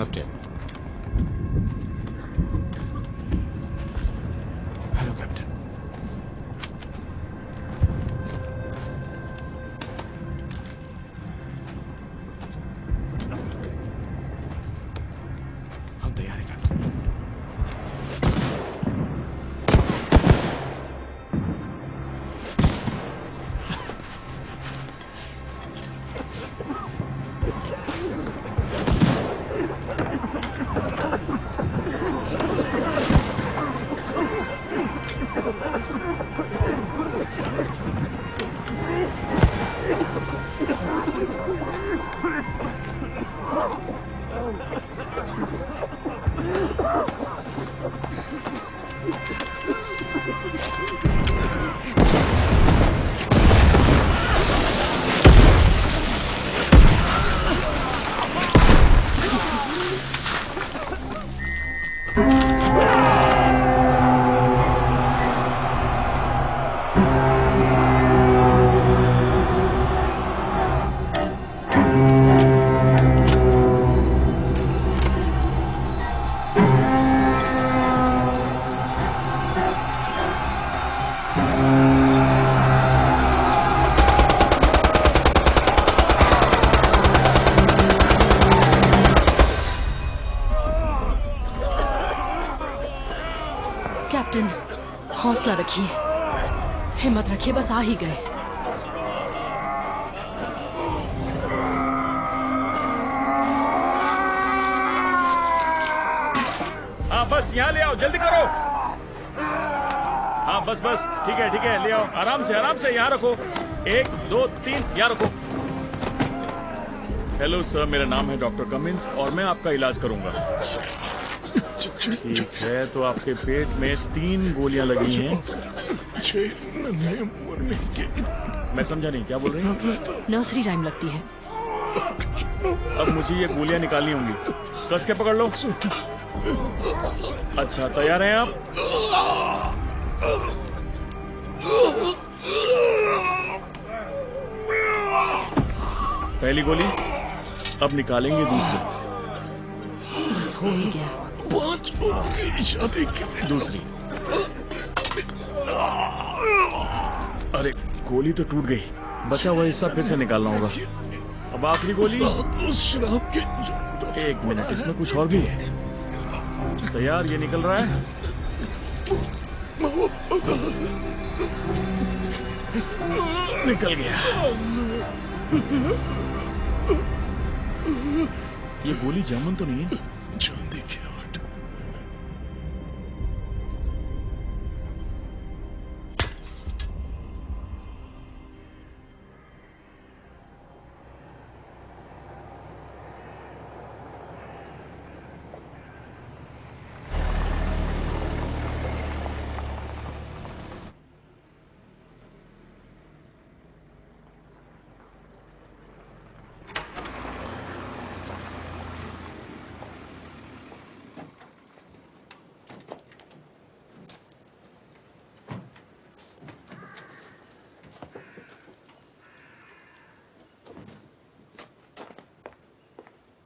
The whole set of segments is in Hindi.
कैप्टन। Hello captain. हम तैयार हैं कैप्टन। कैप्टन, हौसला रखिए, हिम्मत रखिए, बस आ ही गए। हाँ बस यहाँ ले आओ, जल्दी करो। हाँ बस बस, ठीक है, ले आओ, आराम से यहाँ रखो। 1 2 3, यहाँ रखो। हेलो सर, मेरा नाम है डॉक्टर कमिंस और मैं आपका इलाज करूंगा। ठीक है, तो आपके पेट में 3 गोलियां लगी हैं। मैं समझा नहीं, क्या बोल रही हैं? नर्सरी राइम लगती है। अब मुझे ये गोलियां निकालनी होंगी, कस के पकड़ लो। अच्छा, तैयार हैं आप? पहली गोली, अब निकालेंगे दूसरी। बस हो ही गया। 5 लोगों की शादी की दूसरी। अरे गोली तो टूट गई, बचा हुआ हिस्सा फिर से निकालना होगा। अब आखिरी गोली। शराब के 1 मिनट, इसमें कुछ और भी है। तैयार, ये निकल रहा है। निकल गया। ये गोली जामुन तो नहीं है? चांदी की आट।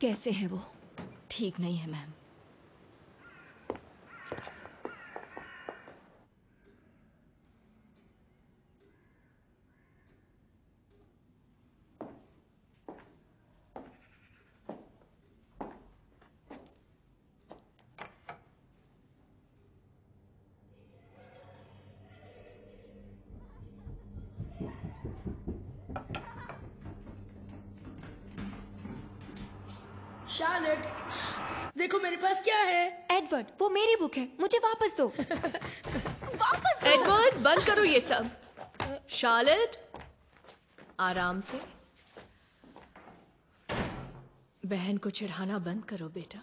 कैसे है वो? ठीक नहीं है मैम। शार्लेट, देखो मेरे पास क्या है। एडवर्ड, वो मेरी बुक है, मुझे वापस दो। वापस दो। एडवर्ड, बंद करो ये सब। शार्लेट, आराम से। बहन को चिढ़ाना बंद करो बेटा।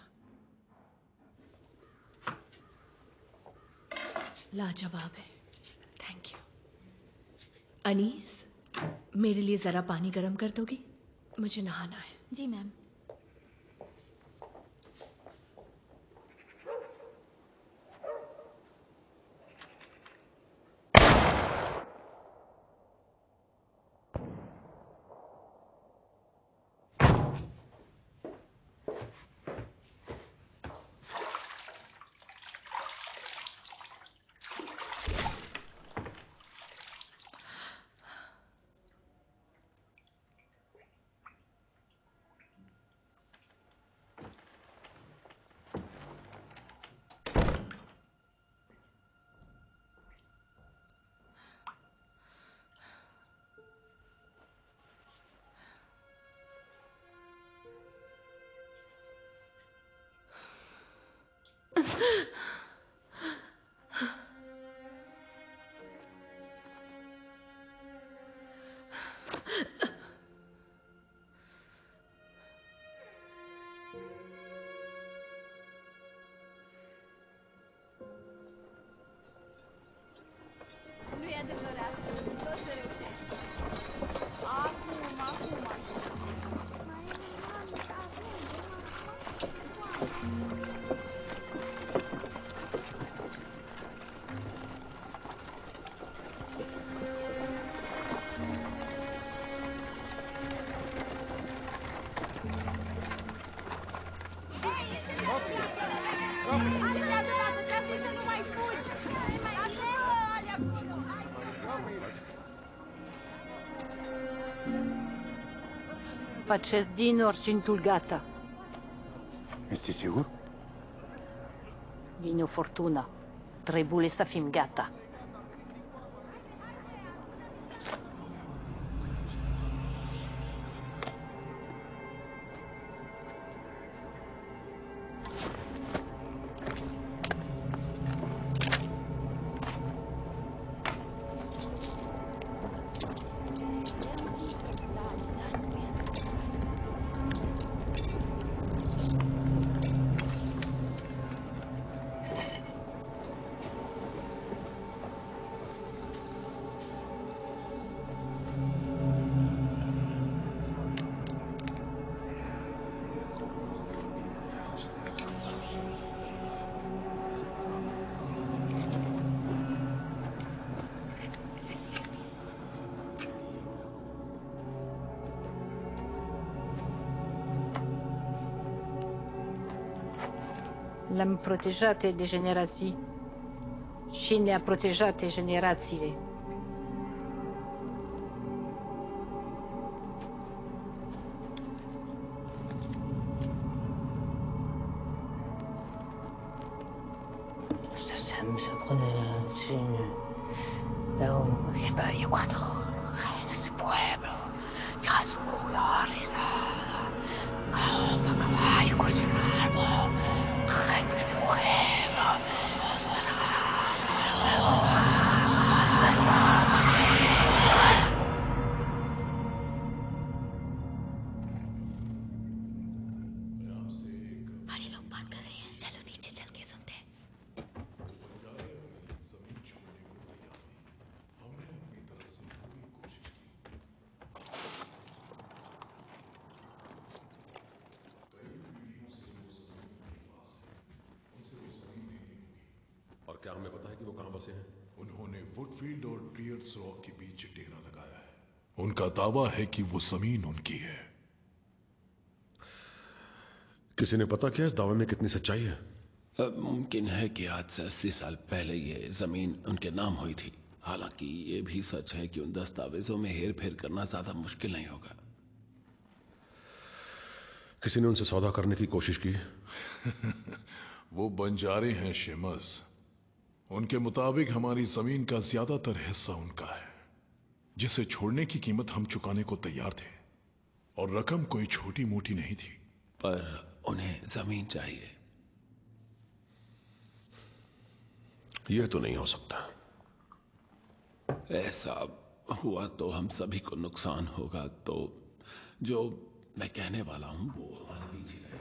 लाजवाब है, थैंक यू। अनीस, मेरे लिए जरा पानी गर्म कर दोगी? मुझे नहाना है। जी ma'am. declarație. Nu o să reușești. Acum așa. Încetează, tată, ți-am zis să nu mai fugi! Lasă alea pușcă! Acest din argintul gata. Este sigur? Vine o furtună. Trebuie să fim gata. L-am protejat de generații și ne-a protejat generațiile. क्या हमें पता है कि वो कहां बसे हैं? उन्होंने वुडफील्ड और ट्रियर्स रॉक के बीच डेरा लगाया है। उनका दावा है कि वो जमीन उनकी है। किसी ने पता किया इस दावे में कितनी सच्चाई है? मुमकिन है कि आज से 80 साल पहले ये जमीन उनके नाम हुई थी। हालांकि ये भी सच है कि उन दस्तावेजों में हेर फेर करना ज्यादा मुश्किल नहीं होगा। किसी ने उनसे सौदा करने की कोशिश की? वो बंजारे हैं शेमस। उनके मुताबिक हमारी जमीन का ज्यादातर हिस्सा उनका है, जिसे छोड़ने की कीमत हम चुकाने को तैयार थे, और रकम कोई छोटी मोटी नहीं थी। पर उन्हें जमीन चाहिए। यह तो नहीं हो सकता। ऐसा हुआ तो हम सभी को नुकसान होगा। तो जो मैं कहने वाला हूं वो हमारे बीच ही रहे।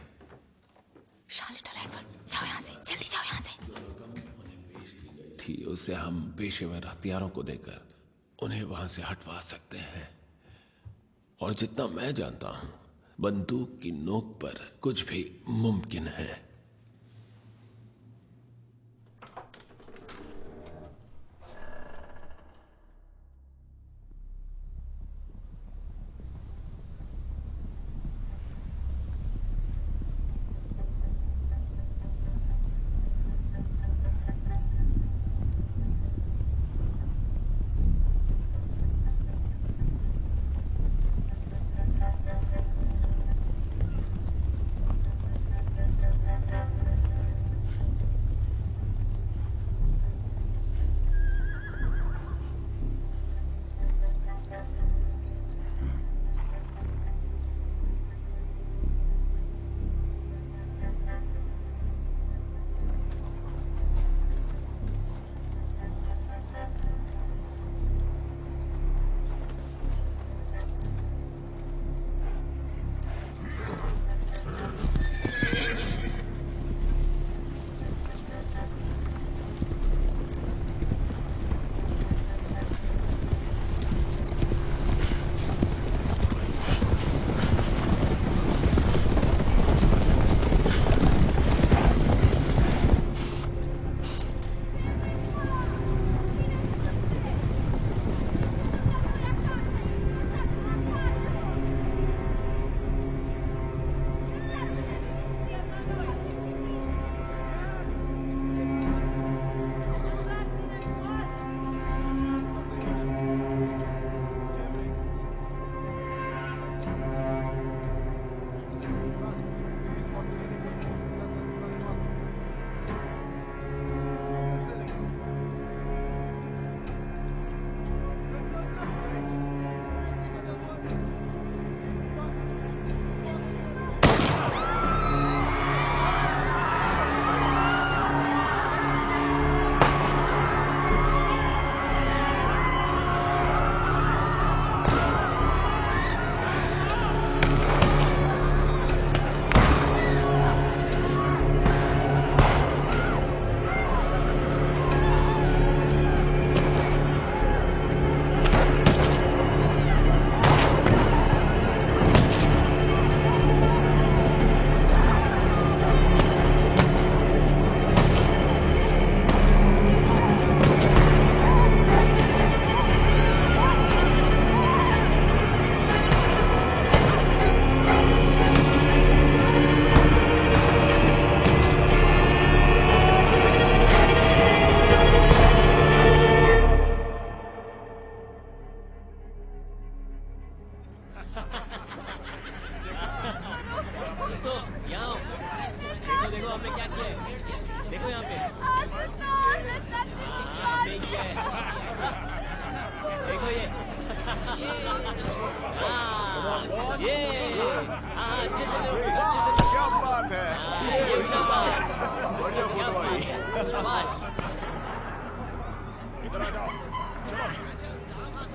शार्लेट और एडवर्ड, जाओ यहाँ से, जल्दी जाओ यहाँ से। थी उसे हम पेशेवर हथियारों को देकर उन्हें वहां से हटवा सकते हैं। और जितना मैं जानता हूं, बंदूक की नोक पर कुछ भी मुमकिन है।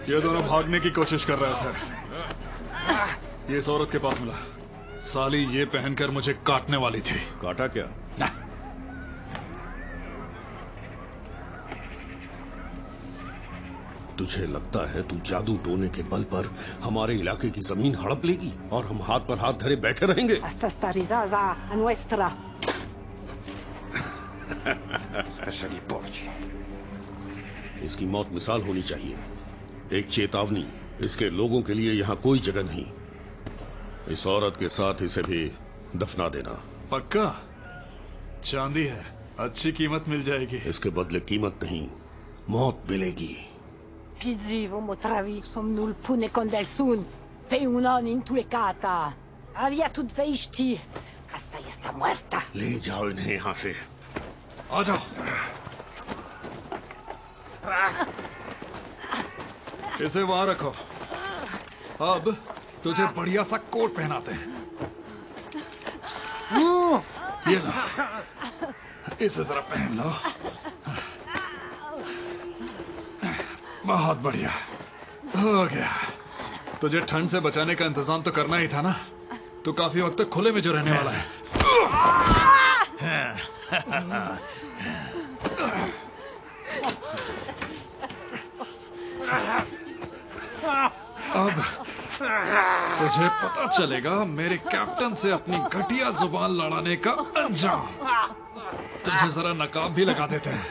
ये दोनों भागने की कोशिश कर रहे थे। ये इस औरत के पास मिला। साली ये पहनकर मुझे काटने वाली थी। काटा क्या? ना। तुझे लगता है तू जादू टोने के बल पर हमारे इलाके की जमीन हड़प लेगी और हम हाथ पर हाथ धरे बैठे रहेंगे? Asta starizaza a nuestra. इसकी मौत मिसाल होनी चाहिए, एक चेतावनी। इसके लोगों के लिए यहाँ कोई जगह नहीं। इस औरत के साथ इसे भी दफना देना। पक्का? चांदी है, अच्छी कीमत मिल जाएगी। इसके बदले कीमत नहीं, मौत मिलेगी। Pizzi, vom otravi, somnul pune condelsun. Pe unon intulecata. Avia tut veiști. Asta este muerta. ले जाओ इन्हें यहाँ से। आ जाओ। इसे वहां रखो। अब तुझे बढ़िया सा कोट पहनाते हैं। ये लो, इसे जरा पहन लो। बहुत बढ़िया, हो गया। तुझे ठंड से बचाने का इंतजाम तो करना ही था ना। तू काफी वक्त तक खुले में जो रहने वाला है। अब तुझे पता चलेगा मेरे कैप्टन से अपनी घटिया जुबान लड़ाने का अंजाम। तुझे जरा नकाब भी लगा देते हैं।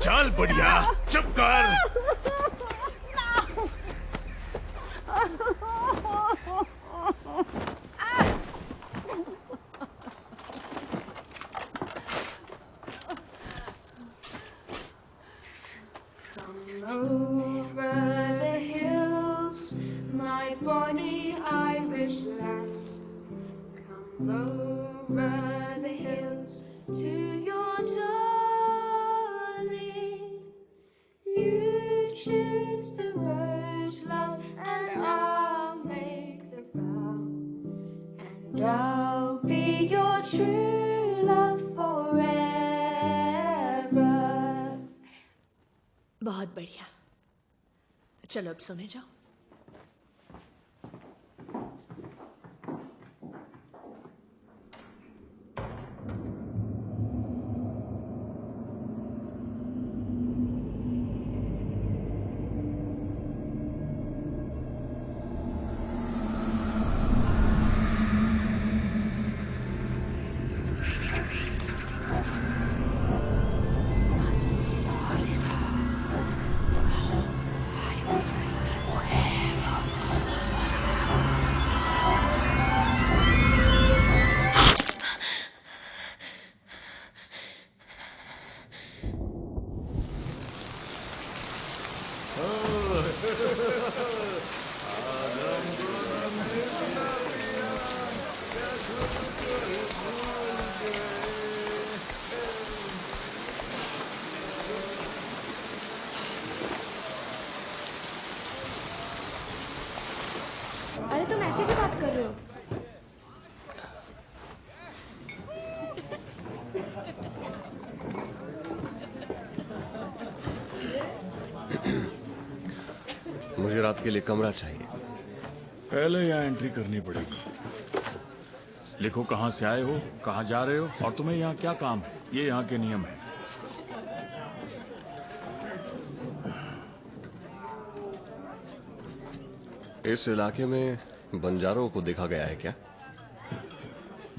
चल बढ़िया, चुप कर। बहुत बढ़िया। चलो अब सोने जाओ। अरे तुम ऐसे क्यों बात कर रहे हो? मुझे रात के लिए कमरा चाहिए। पहले यहाँ एंट्री करनी पड़ेगी। लिखो कहाँ से आए हो, कहाँ जा रहे हो और तुम्हें यहाँ क्या काम है। ये यहाँ के नियम है। इस इलाके में बंजारों को देखा गया है क्या?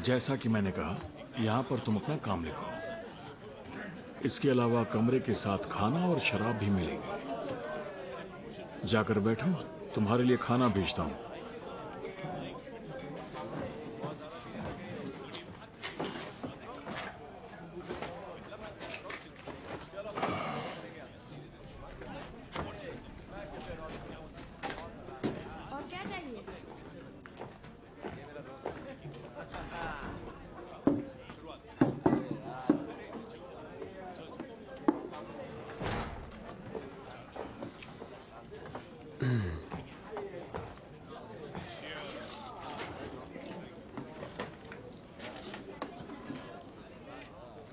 जैसा कि मैंने कहा, यहाँ पर तुम अपना काम लिखो। इसके अलावा कमरे के साथ खाना और शराब भी मिलेगी। जाकर बैठो, तुम्हारे लिए खाना भेजता हूँ।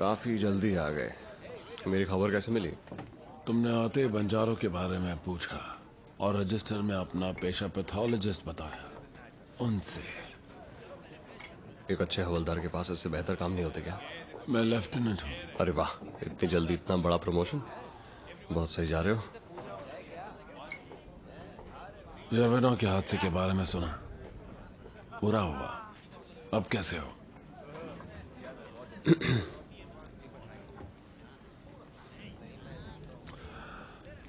काफी जल्दी आ गए। मेरी खबर कैसे मिली? तुमने आते बंजारों के बारे में पूछा और रजिस्टर में अपना पेशा पैथोलॉजिस्ट बताया। उनसे एक अच्छे हवलदार के पास इससे बेहतर काम नहीं होते क्या? मैं लेफ्टिनेंट हूँ। अरे वाह, इतनी जल्दी इतना बड़ा प्रमोशन, बहुत सही जा रहे हो। रेवेना के हादसे के बारे में सुना, बुरा हुआ। अब कैसे हो?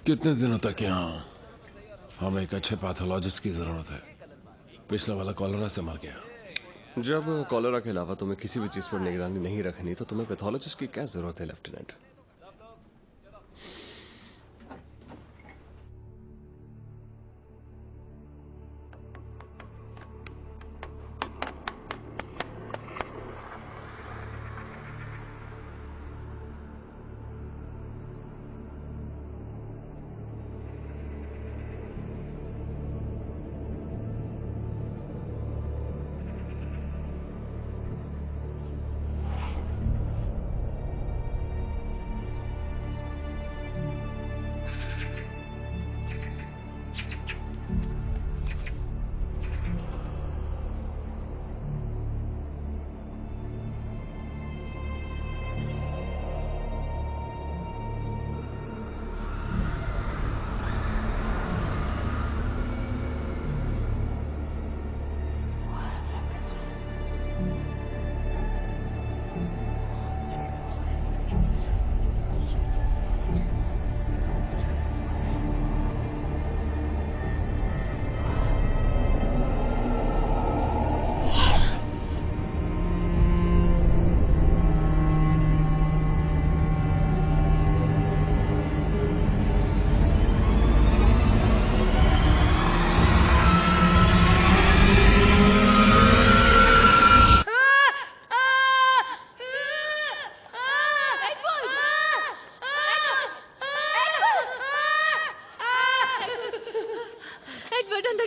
कितने दिनों तक यहाँ? हमें एक अच्छे पैथोलॉजिस्ट की जरूरत है। पिछला वाला कॉलेरा से मर गया। जब कॉलेरा के अलावा तुम्हें किसी भी चीज पर निगरानी नहीं रखनी तो तुम्हें पैथोलॉजिस्ट की क्या जरूरत है लेफ्टिनेंट?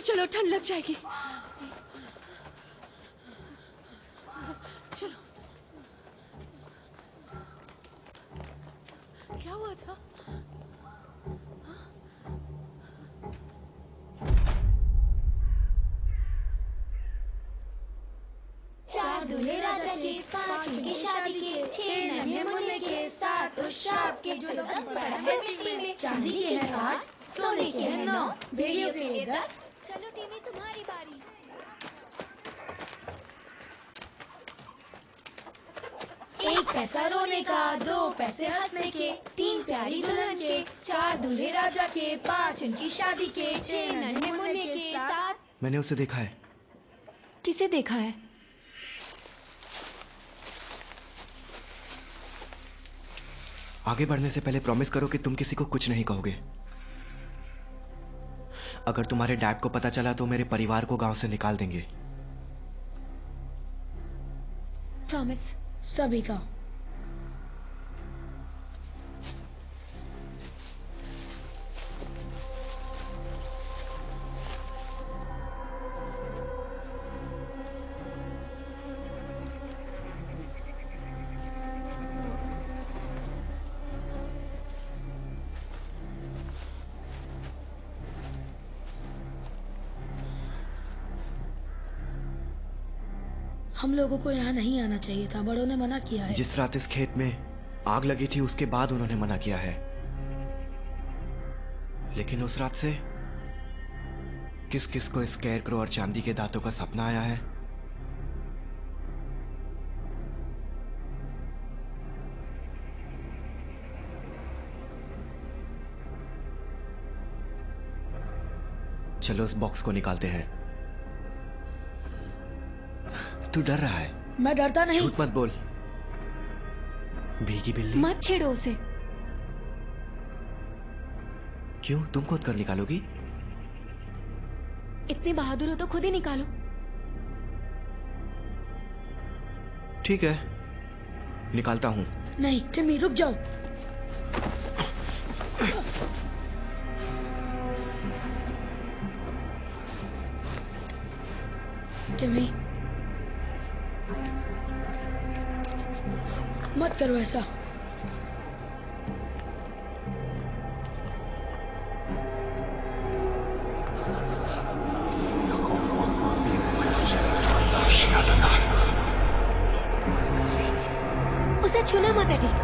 चलो, ठंड लग जाएगी। चलो। क्या हुआ था? चार दूल्हे राजा के, पांच उनकी शादी के, छह नन्हे मुन्ने के, सात उस शाप के जो दस पड़ा है मिट्टी में। चांदी के हैं 8, सोने के हैं 9, भेड़ियों के लिए 10। चलो टीवी, तुम्हारी बारी। एक पैसा रोने का, 2 पैसे हंसने के, 3 प्यारी दुल्हन के, 4 दूल्हे राजा के, 5 उनकी शादी के, 6 नन्हे मुन्ने के, 7। मैंने उसे देखा है। किसे देखा है? आगे बढ़ने से पहले प्रॉमिस करो कि तुम किसी को कुछ नहीं कहोगे। अगर तुम्हारे डैड को पता चला तो मेरे परिवार को गांव से निकाल देंगे। प्रॉमिस। सभी का। हम लोगों को यहाँ नहीं आना चाहिए था, बड़ों ने मना किया है। जिस रात इस खेत में आग लगी थी उसके बाद उन्होंने मना किया है, लेकिन उस रात से किस किस को स्केयरक्रो और चांदी के दांतों का सपना आया है? चलो उस बॉक्स को निकालते हैं। तू डर रहा है? मैं डरता नहीं। झूठ मत बोल। भीगी बिल्ली। मत छेड़ो उसे। क्यों, तुम खुद कर निकालोगी? इतनी बहादुर हो तो खुद ही निकालो। ठीक है, निकालता हूं। नहीं टिमी, रुक जाओ। टिमी, मत करो ऐसा। उसे छूना मत एडी।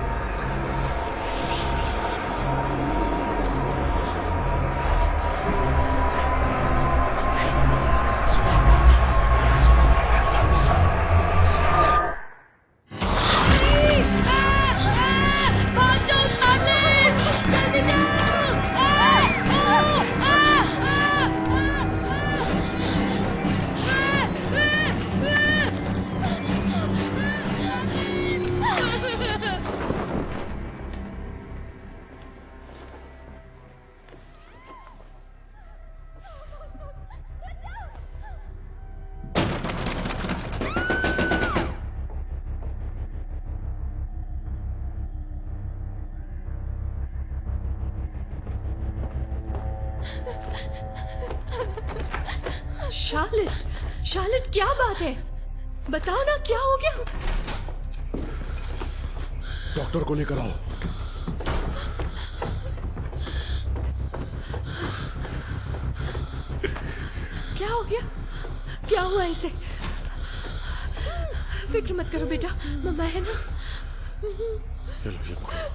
शार्लेट क्या बात है? बताओ ना क्या हो गया? डॉक्टर को लेकर आओ। क्या हो गया? क्या हुआ इसे? फिक्र मत करो बेटा, मम्मा है ना। चलो ये पकड़ो।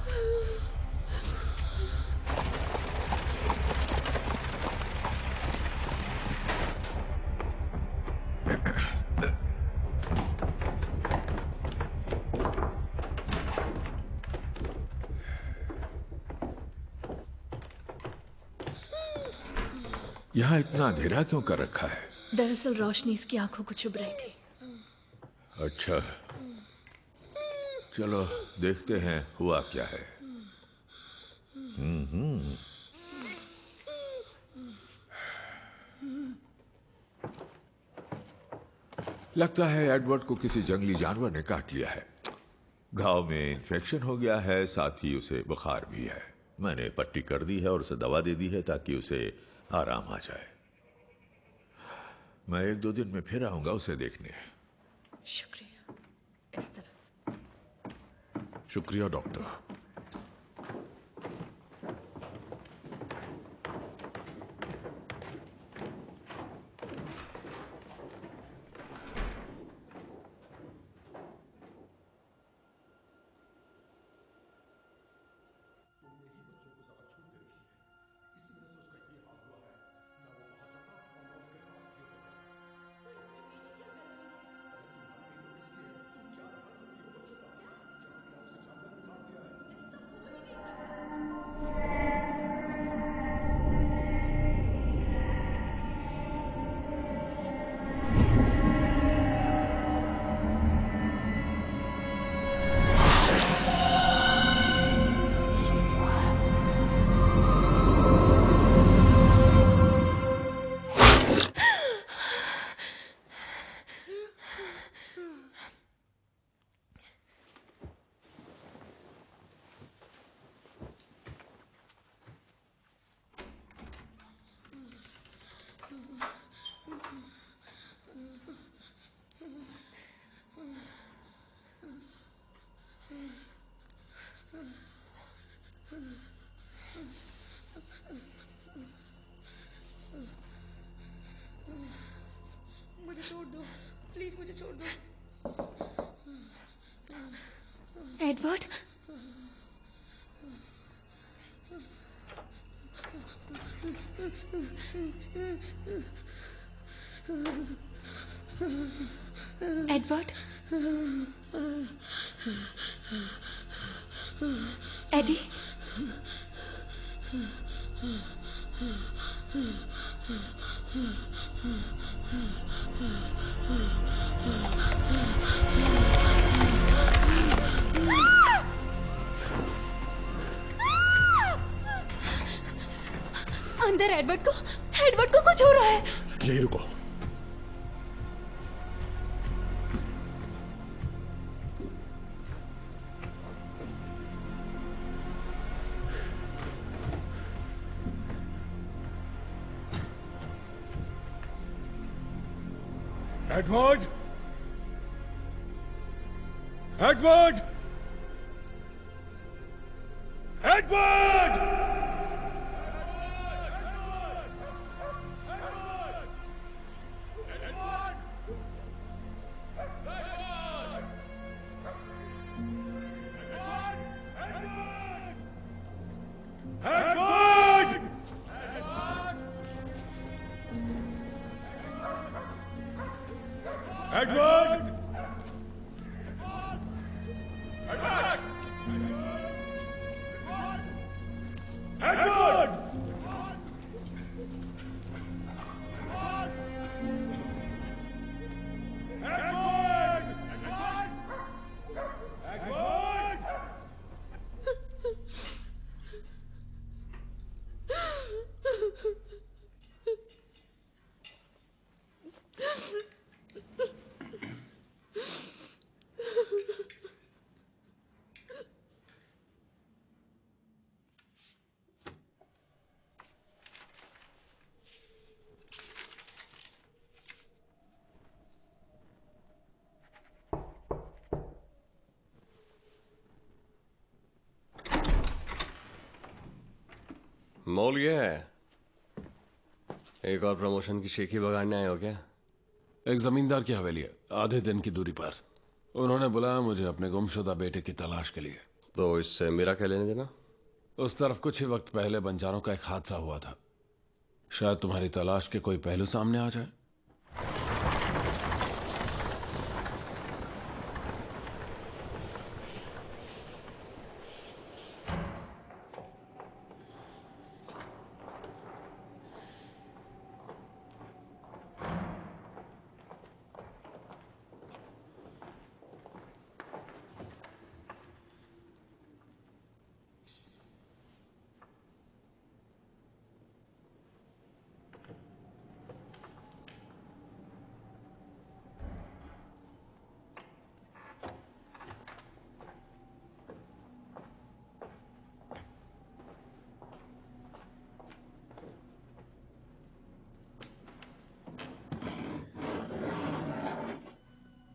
यहाँ इतना अंधेरा क्यों कर रखा है? दरअसल रोशनी इसकी आंखों को चुभ रही थी। अच्छा, चलो देखते हैं हुआ क्या है। लगता है एडवर्ड को किसी जंगली जानवर ने काट लिया है। घाव में इन्फेक्शन हो गया है, साथ ही उसे बुखार भी है। मैंने पट्टी कर दी है और उसे दवा दे दी है ताकि उसे आराम आ जाए। मैं 1-2 दिन में फिर आऊंगा उसे देखने। शुक्रिया। इस तरफ। शुक्रिया डॉक्टर। मुझे छोड़ दो, प्लीज मुझे छोड़ दो। एडवर्ड, एडवर्ड, एडी, अंदर एडवर्ड को कुछ हो रहा है। यही रुको। एडवर्ड! एडवर्ड! एडवर्ड! मोल ये है। एक और प्रमोशन की शेखी बगाड़ने आए हो क्या? एक जमींदार की हवेली है, आधे दिन की दूरी पर। उन्होंने बुलाया मुझे अपने गुमशुदा बेटे की तलाश के लिए। तो इससे मेरा क्या लेने देना? उस तरफ कुछ ही वक्त पहले बंजारों का एक हादसा हुआ था। शायद तुम्हारी तलाश के कोई पहलू सामने आ जाए।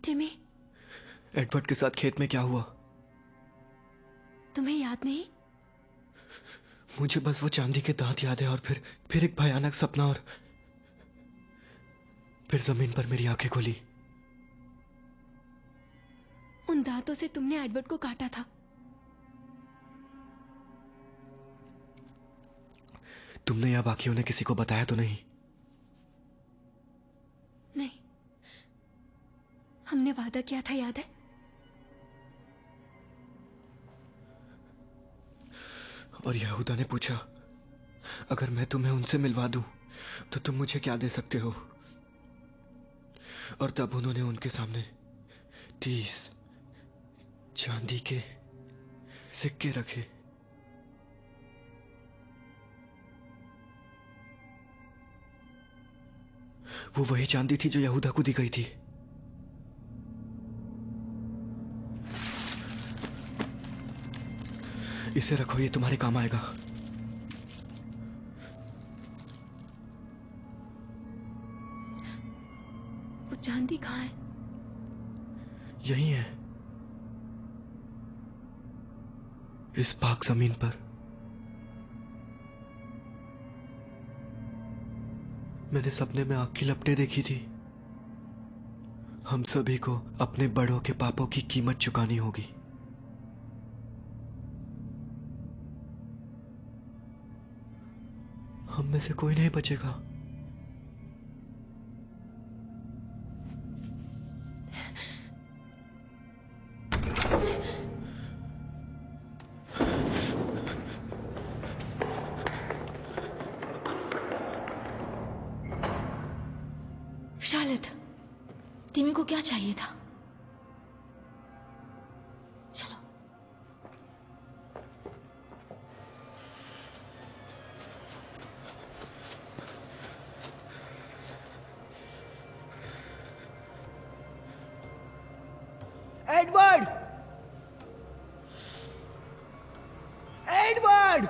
टिमी, एडवर्ड के साथ खेत में क्या हुआ? तुम्हें याद नहीं? मुझे बस वो चांदी के दांत याद है और फिर एक भयानक सपना और फिर जमीन पर मेरी आंखें खुली। उन दांतों से तुमने एडवर्ड को काटा था। तुमने या बाकियों ने किसी को बताया तो नहीं? नहीं, हमने वादा किया था, याद है? और यहूदा ने पूछा, अगर मैं तुम्हें उनसे मिलवा दूं तो तुम मुझे क्या दे सकते हो? और तब उन्होंने उनके सामने 30 चांदी के सिक्के रखे। वो वही चांदी थी जो यहूदा को दी गई थी। इसे रखो, ये तुम्हारे काम आएगा। वो चांदी कहाँ है? यही है, इस पाक जमीन पर। मैंने सपने में आग की लपटें देखी थी। हम सभी को अपने बड़ों के पापों की कीमत चुकानी होगी। हम में से कोई नहीं बचेगा। शार्लेट, टिमी को क्या चाहिए था? चलो। एडवर्ड! एडवर्ड!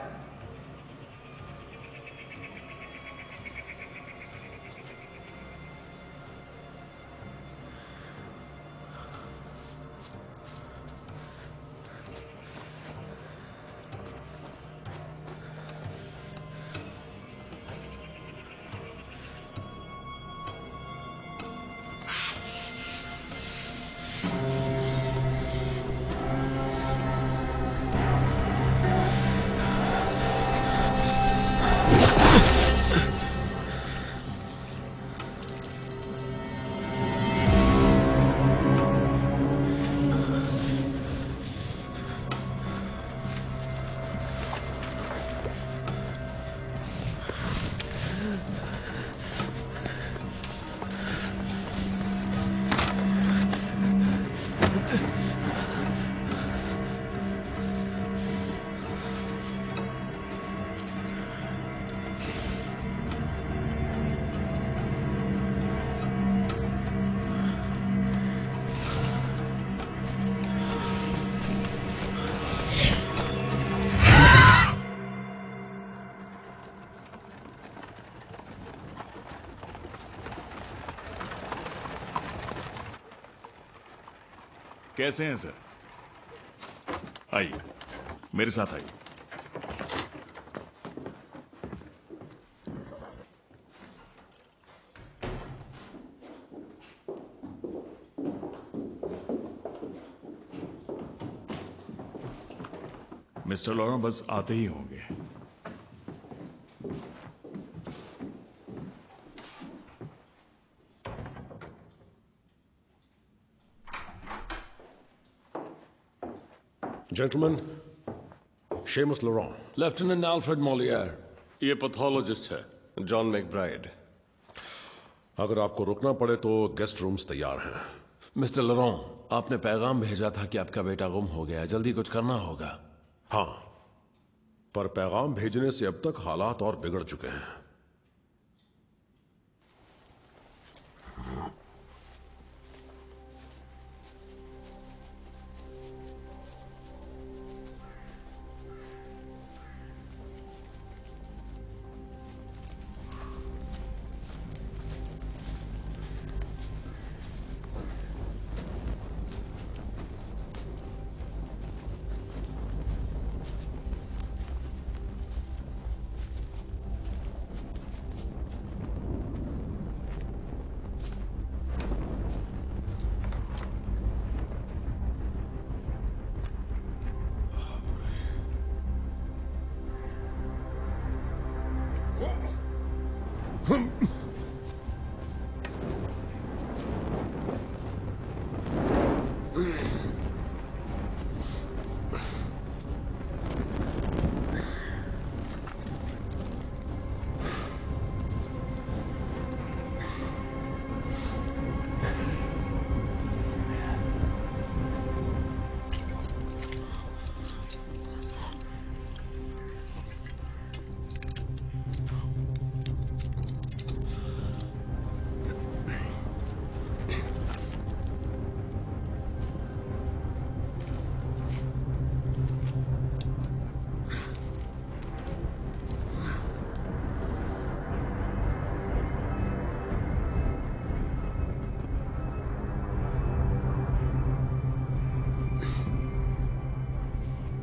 कैसे हैं सर? आइए, मेरे साथ आइए। मिस्टर लॉरेंस बस आते ही होंगे। Gentleman, Seamus Loran. Lieutenant Alfred Mollier, ये पैथोलॉजिस्ट है। John McBride. अगर आपको रुकना पड़े तो गेस्ट रूम्स तैयार हैं। मिस्टर लोरान, आपने पैगाम भेजा था कि आपका बेटा गुम हो गया, जल्दी कुछ करना होगा। हाँ, पर पैगाम भेजने से अब तक हालात और बिगड़ चुके हैं।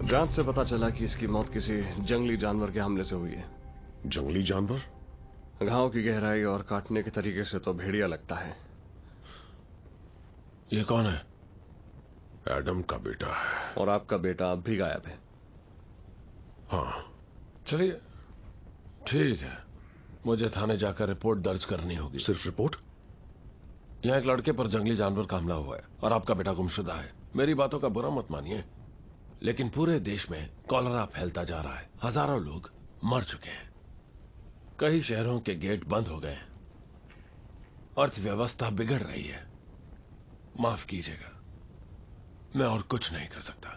जांच से पता चला कि इसकी मौत किसी जंगली जानवर के हमले से हुई है। जंगली जानवर? घाव की गहराई और काटने के तरीके से तो भेड़िया लगता है। ये कौन है? एडम का बेटा है। और आपका बेटा अब भी गायब है। हाँ। चलिए, ठीक है, मुझे थाने जाकर रिपोर्ट दर्ज करनी होगी। सिर्फ रिपोर्ट? यहाँ एक लड़के पर जंगली जानवर का हमला हुआ है और आपका बेटा गुमशुदा है। मेरी बातों का बुरा मत मानिए, लेकिन पूरे देश में कॉलरा फैलता जा रहा है। हजारों लोग मर चुके हैं। कई शहरों के गेट बंद हो गए हैं। अर्थव्यवस्था बिगड़ रही है। माफ कीजिएगा, मैं और कुछ नहीं कर सकता।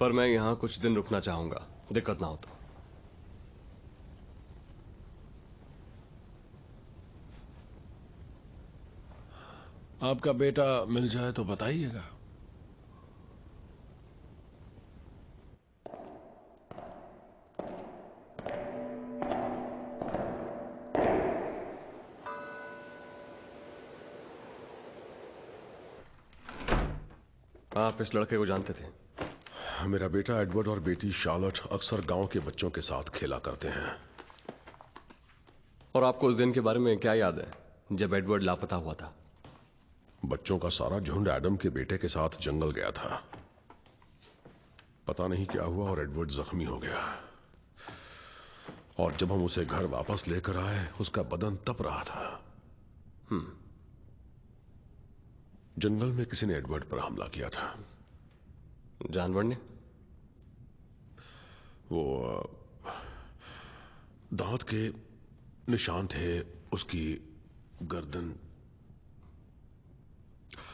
पर मैं यहाँ कुछ दिन रुकना चाहूंगा, दिक्कत ना हो तो। आपका बेटा मिल जाए तो बताइएगा। आप इस लड़के को जानते थे? मेरा बेटा एडवर्ड और बेटी शार्लट अक्सर गांव के बच्चों के साथ खेला करते हैं। और आपको उस दिन के बारे में क्या याद है जब एडवर्ड लापता हुआ था? बच्चों का सारा झुंड एडम के बेटे के साथ जंगल गया था। पता नहीं क्या हुआ और एडवर्ड जख्मी हो गया। और जब हम उसे घर वापस लेकर आए, उसका बदन तप रहा था। जंगल में किसी ने एडवर्ड पर हमला किया था। जानवर ने? वो दांत के निशान थे उसकी गर्दन।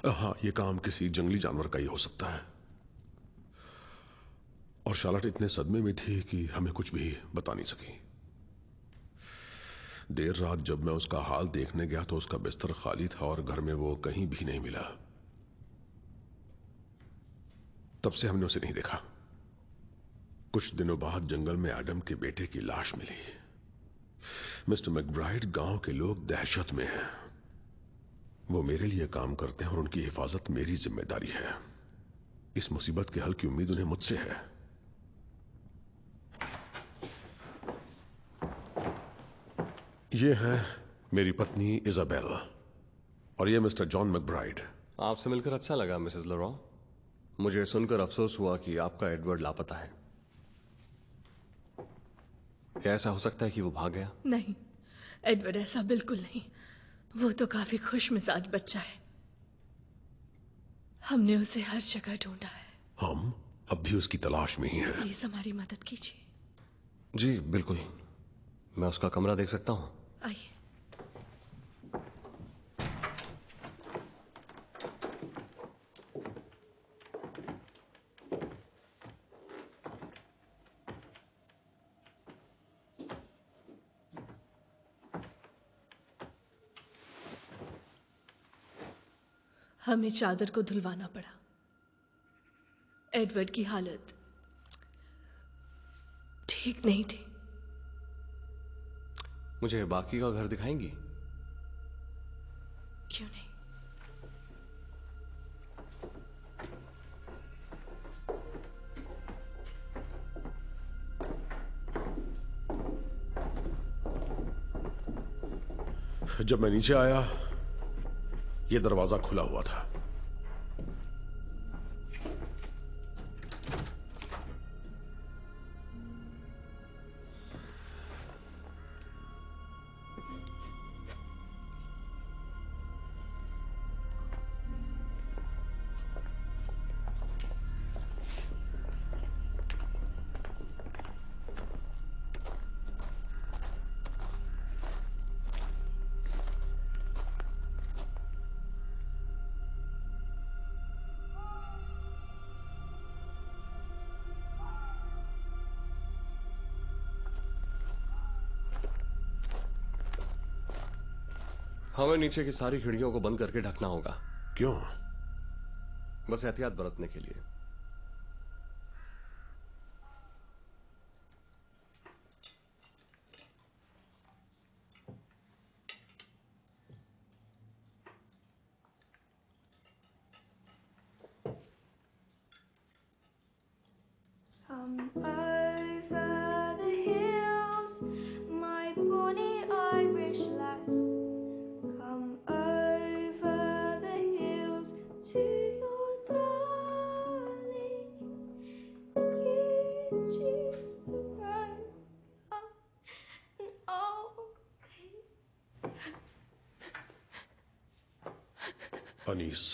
हाँ, ये काम किसी जंगली जानवर का ही हो सकता है। और शार्लट इतने सदमे में थी कि हमें कुछ भी बता नहीं सकी। देर रात जब मैं उसका हाल देखने गया तो उसका बिस्तर खाली था और घर में वो कहीं भी नहीं मिला। तब से हमने उसे नहीं देखा। कुछ दिनों बाद जंगल में एडम के बेटे की लाश मिली। मिस्टर मैकब्राइड, गांव के लोग दहशत में हैं। वो मेरे लिए काम करते हैं और उनकी हिफाजत मेरी जिम्मेदारी है। इस मुसीबत के हल की उम्मीद उन्हें मुझसे है। ये है मेरी पत्नी इजाबेल और ये मिस्टर जॉन मैकब्राइड। आपसे मिलकर अच्छा लगा मिसेस लॉरेंस। मुझे सुनकर अफसोस हुआ कि आपका एडवर्ड लापता है। क्या ऐसा हो सकता है कि वो भाग गया? नहीं, एडवर्ड ऐसा बिल्कुल नहीं। वो तो काफी खुश मिजाज बच्चा है। हमने उसे हर जगह ढूंढा है। हम अब भी उसकी तलाश में ही हैं। प्लीज हमारी मदद कीजिए। जी बिल्कुल, मैं उसका कमरा देख सकता हूँ? आइए। हमें चादर को धुलवाना पड़ा। एडवर्ड की हालत ठीक नहीं थी। मुझे बाकी का घर दिखाएंगी? क्यों नहीं? जब मैं नीचे आया, ये दरवाजा खुला हुआ था। हमें नीचे की सारी खिड़कियों को बंद करके ढकना होगा। क्यों? बस एहतियात बरतने के लिए। Over the hills, my bonny Irish lass. Come over the hills to your darling. You choose the road and I'll Anees,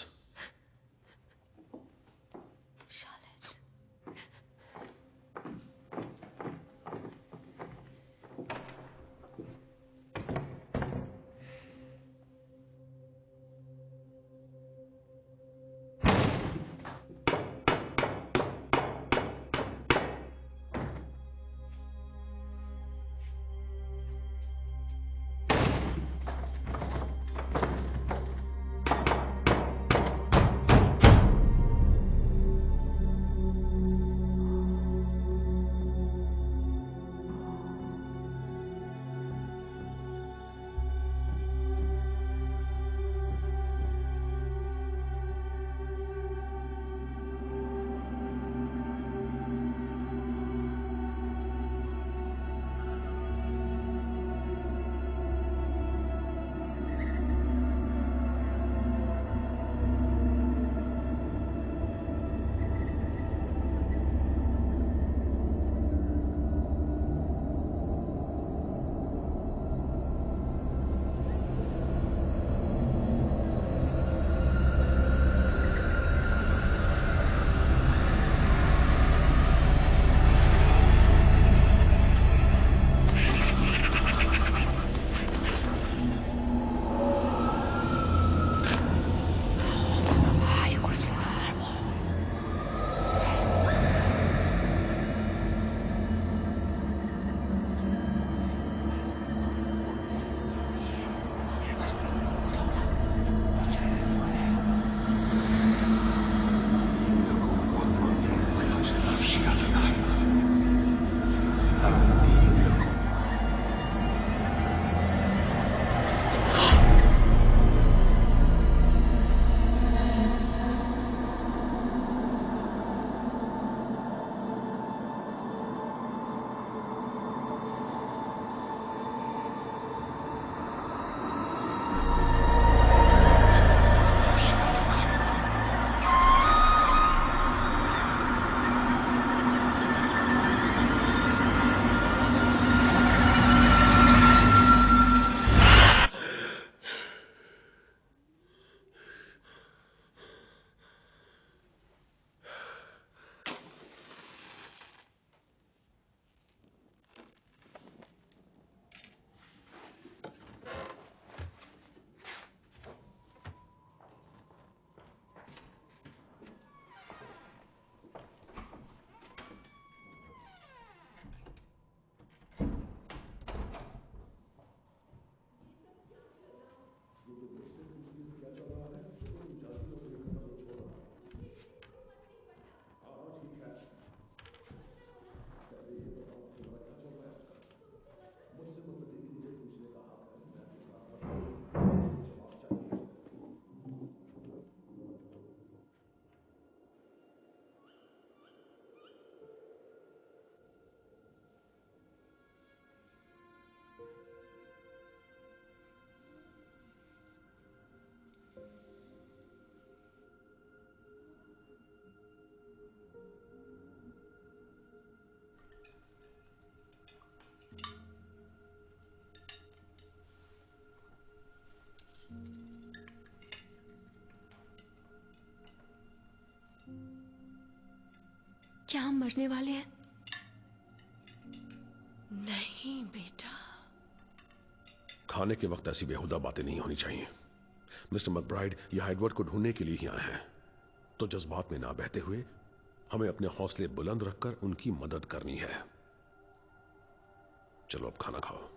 क्या हम मरने वाले हैं? नहीं बेटा। खाने के वक्त ऐसी बेहुदा बातें नहीं होनी चाहिए। मिस्टर मैकब्राइड यहाँ एडवर्ड को ढूंढने के लिए ही आए हैं, तो जज्बात में ना बहते हुए हमें अपने हौसले बुलंद रखकर उनकी मदद करनी है। चलो अब खाना खाओ।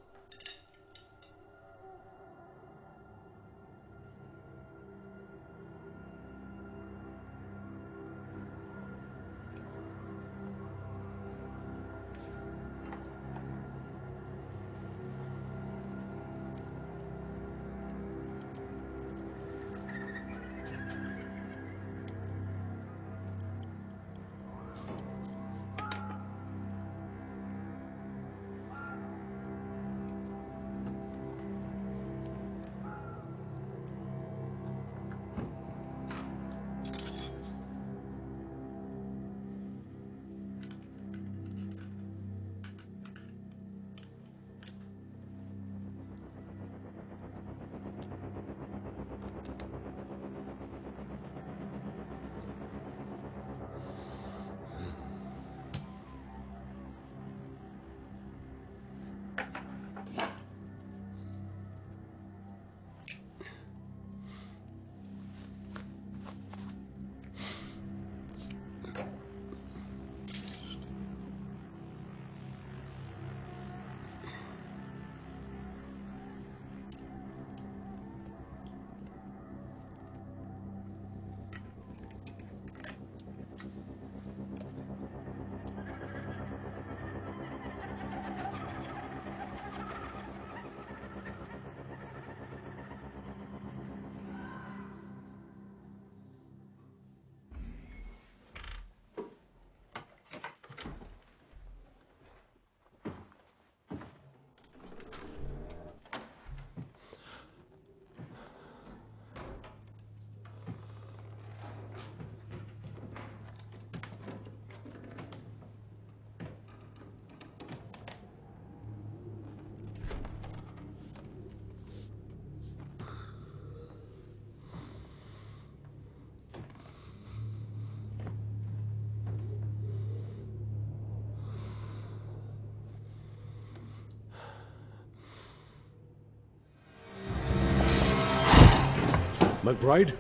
मैकब्राइड,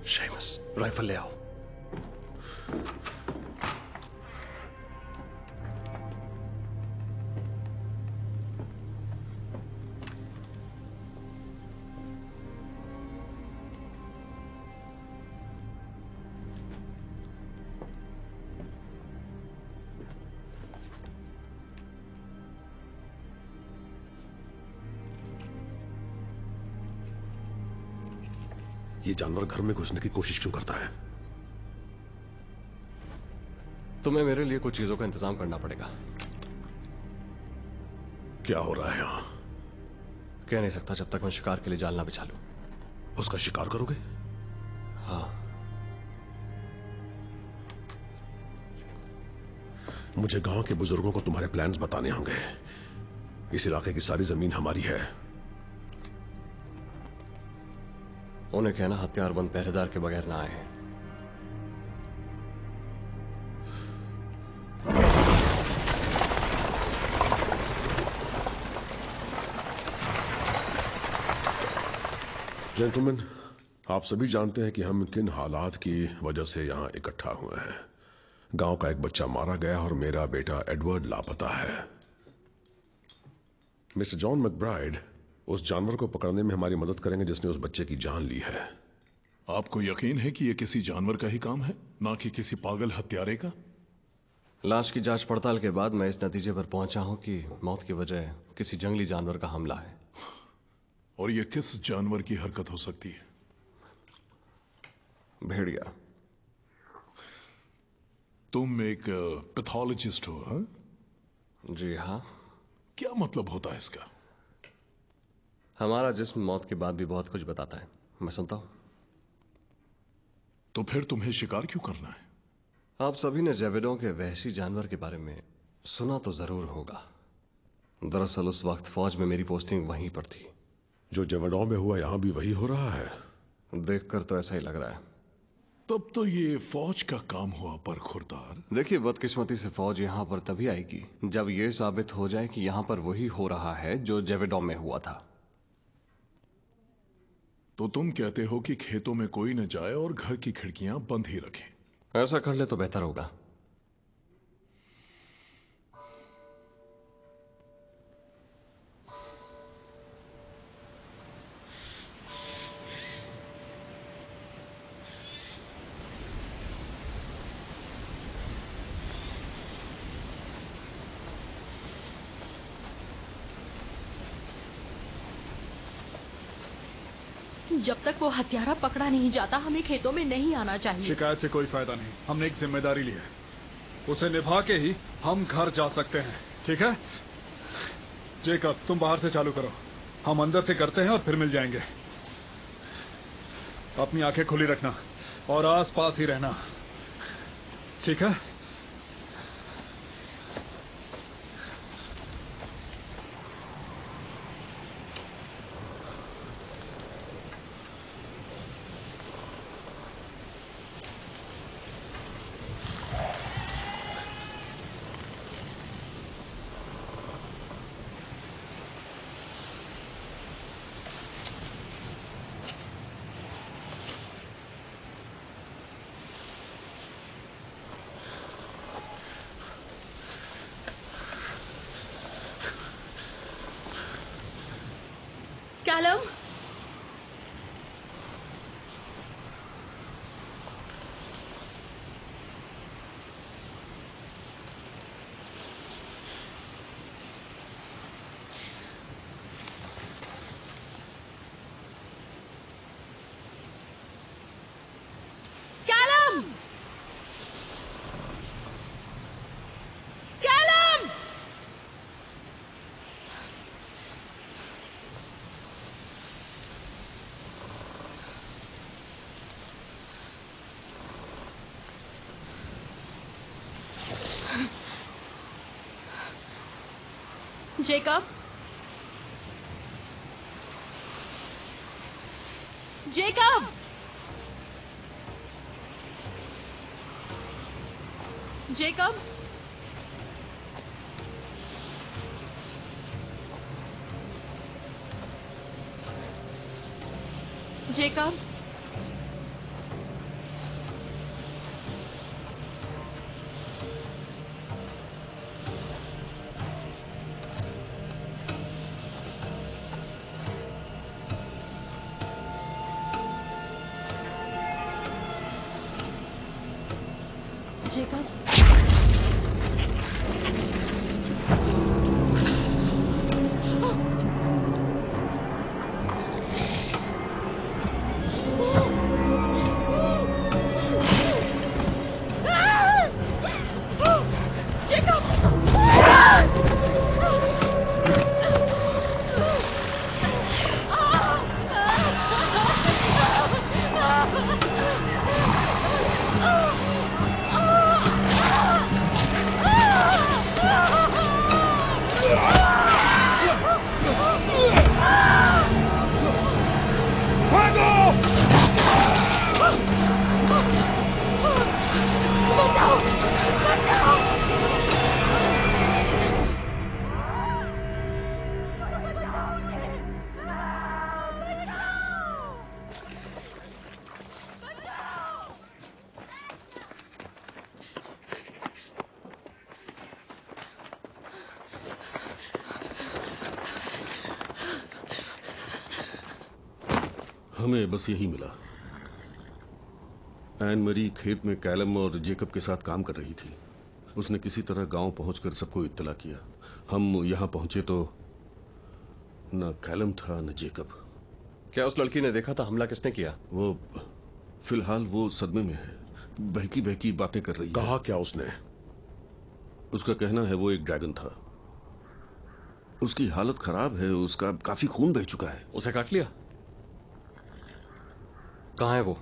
शेमस, राइफल ले आओ। ये जानवर घर में घुसने की कोशिश क्यों करता है? तुम्हें मेरे लिए कुछ चीजों का इंतजाम करना पड़ेगा। क्या हो रहा है यहां? कह नहीं सकता जब तक मैं शिकार के लिए जाल ना बिछा लूं। उसका शिकार करोगे? हाँ। मुझे गांव के बुजुर्गों को तुम्हारे प्लान्स बताने होंगे। इस इलाके की सारी जमीन हमारी है। उन्हें कहना हथियारबंद पहरेदार के बगैर ना आए। जेंटलमैन, आप सभी जानते हैं कि हम किन हालात की वजह से यहां इकट्ठा हुए हैं। गांव का एक बच्चा मारा गया और मेरा बेटा एडवर्ड लापता है। मिस्टर जॉन मैकब्राइड उस जानवर को पकड़ने में हमारी मदद करेंगे जिसने उस बच्चे की जान ली है। आपको यकीन है कि यह किसी जानवर का ही काम है, ना कि किसी पागल हत्यारे का? लाश की जांच पड़ताल के बाद मैं इस नतीजे पर पहुंचा हूं कि मौत की वजह किसी जंगली जानवर का हमला है। और यह किस जानवर की हरकत हो सकती है? भेड़िया। तुम एक पैथोलॉजिस्ट हो? हाँ? जी हाँ। क्या मतलब होता है इसका? हमारा जिस्म मौत के बाद भी बहुत कुछ बताता है। मैं सुनता हूं। तो फिर तुम्हें शिकार क्यों करना है? आप सभी ने जेवेडों के वहशी जानवर के बारे में सुना तो जरूर होगा। दरअसल उस वक्त फौज में मेरी पोस्टिंग वहीं पर थी। जो जेवेडों में हुआ यहां भी वही हो रहा है? देखकर तो ऐसा ही लग रहा है। तब तो ये फौज का काम हुआ पर खुरदार। देखिए, बदकिस्मती से फौज यहाँ पर तभी आएगी जब ये साबित हो जाए कि यहाँ पर वही हो रहा है जो जेवेडॉम में हुआ था। तो तुम कहते हो कि खेतों में कोई न जाए और घर की खिड़कियां बंद ही रखें। ऐसा कर ले तो बेहतर होगा। जब तक वो हत्यारा पकड़ा नहीं जाता हमें खेतों में नहीं आना चाहिए। शिकायत से कोई फायदा नहीं, हमने एक जिम्मेदारी ली है, उसे निभा के ही हम घर जा सकते हैं। ठीक है जेकब, तुम बाहर से चालू करो, हम अंदर से करते हैं और फिर मिल जाएंगे। अपनी आंखें खुली रखना और आस पास ही रहना, ठीक है? Callum, Callum, Callum! Jacob, Jacob, Jacob, Jacob, Jacob, हमें बस यही मिला। एन मरी खेत में कैलम और जेकब के साथ काम कर रही थी। उसने किसी तरह गांव पहुंचकर सबको इत्तला किया। हम यहां पहुंचे तो न कैलम था न जेकब। क्या उस लड़की ने देखा था हमला किसने किया? वो फिलहाल वो सदमे में है, बहकी बहकी बातें कर रही है। कहा क्या उसने? उसका कहना है वो एक ड्रैगन था। उसकी हालत खराब है, उसका काफी खून बह चुका है। उसे काट लिया? कहाँ है वो?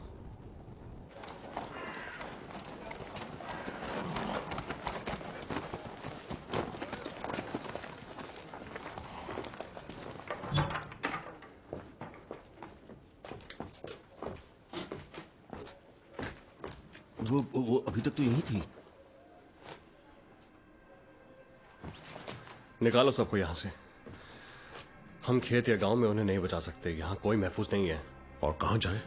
वो अभी तक तो यहीं थी। निकालो सबको यहां से। हम खेत या गांव में उन्हें नहीं बचा सकते। यहां कोई महफूज नहीं है। और कहां जाएं?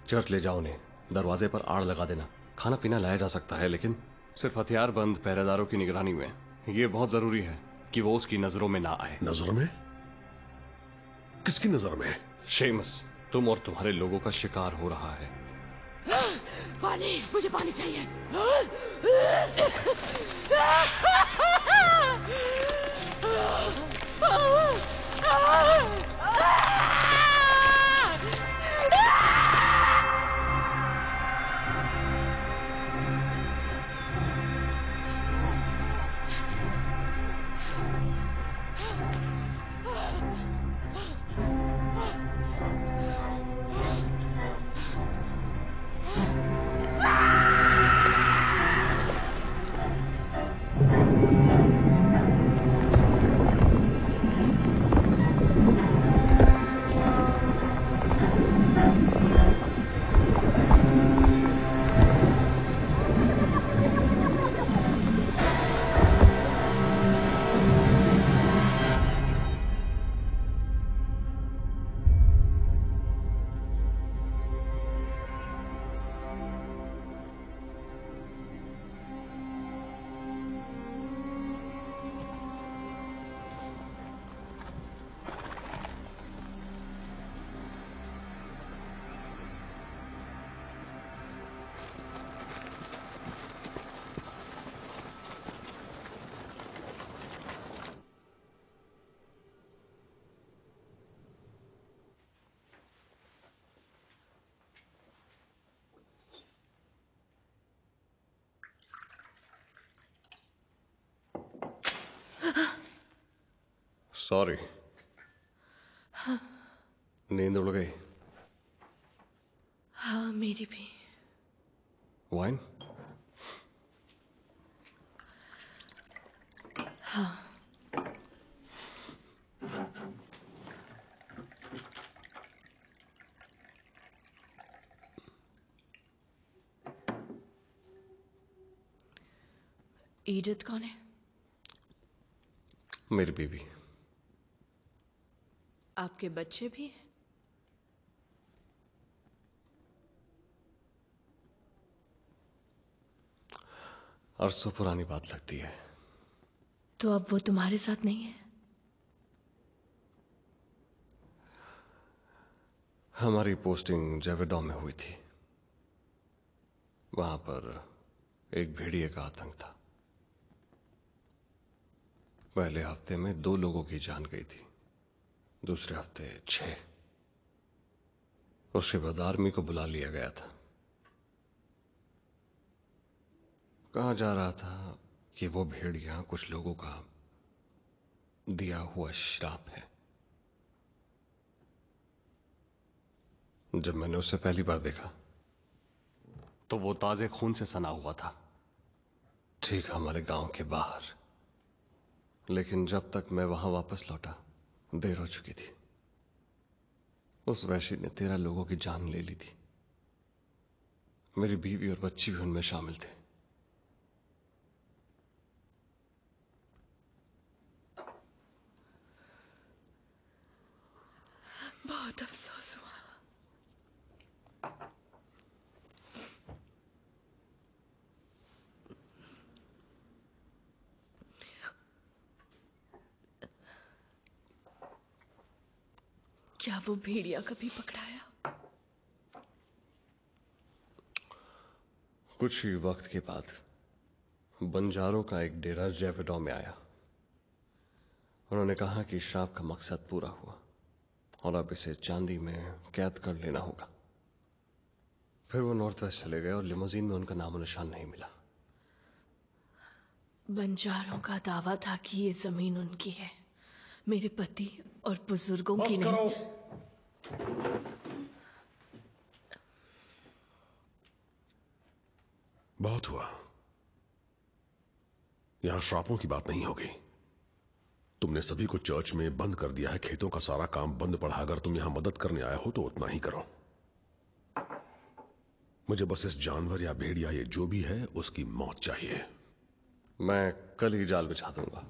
चर्च ले जाओ उन्हें। दरवाजे पर आड़ लगा देना। खाना पीना लाया जा सकता है, लेकिन सिर्फ हथियारबंद पहरेदारों की निगरानी में। यह बहुत जरूरी है कि वो उसकी नजरों में ना आए। नजर में? किसकी नजर में? शेमस, तुम और तुम्हारे लोगों का शिकार हो रहा है। पानी, मुझे पानी चाहिए। सॉरी। नींद उड़ गई? हाँ, मेरी भी। वाइन? हाँ। ईडिथ कौन है? मेरी बीवी। आपके बच्चे भी? अरसों पुरानी बात लगती है। तो अब वो तुम्हारे साथ नहीं है? हमारी पोस्टिंग जेवेडॉ में हुई थी। वहां पर एक भेड़िए का आतंक था। पहले हफ्ते में 2 लोगों की जान गई थी, दूसरे हफ्ते 6। उसके बाद आर्मी को बुला लिया गया था। कहा जा रहा था कि वो भेड़िया कुछ लोगों का दिया हुआ श्राप है। जब मैंने उसे पहली बार देखा तो वो ताजे खून से सना हुआ था, ठीक हमारे गांव के बाहर। लेकिन जब तक मैं वहां वापस लौटा देर हो चुकी थी। उस वैश्य ने 13 लोगों की जान ले ली थी। मेरी बीवी और बच्ची भी उनमें शामिल थे। बहुत अफसोस हुआ। क्या वो भेड़िया कभी पकड़ाया? कुछ ही वक्त के बाद बंजारों का एक डेरा जेवेडॉ में आया। उन्होंने कहा कि श्राप का मकसद पूरा हुआ और अब इसे चांदी में कैद कर लेना होगा। फिर वो नॉर्थ वेस्ट चले गए और लिमोजीन में उनका नामो निशान नहीं मिला। बंजारों का दावा था कि ये जमीन उनकी है, मेरे पति और बुजुर्गों की नहीं। बहुत हुआ। यहां श्रापों की बात नहीं होगी। तुमने सभी को चर्च में बंद कर दिया है। खेतों का सारा काम बंद पड़ा। अगर तुम यहां मदद करने आए हो तो उतना ही करो। मुझे बस इस जानवर या भेड़िया ये जो भी है उसकी मौत चाहिए। मैं कल ही जाल बिछा दूंगा।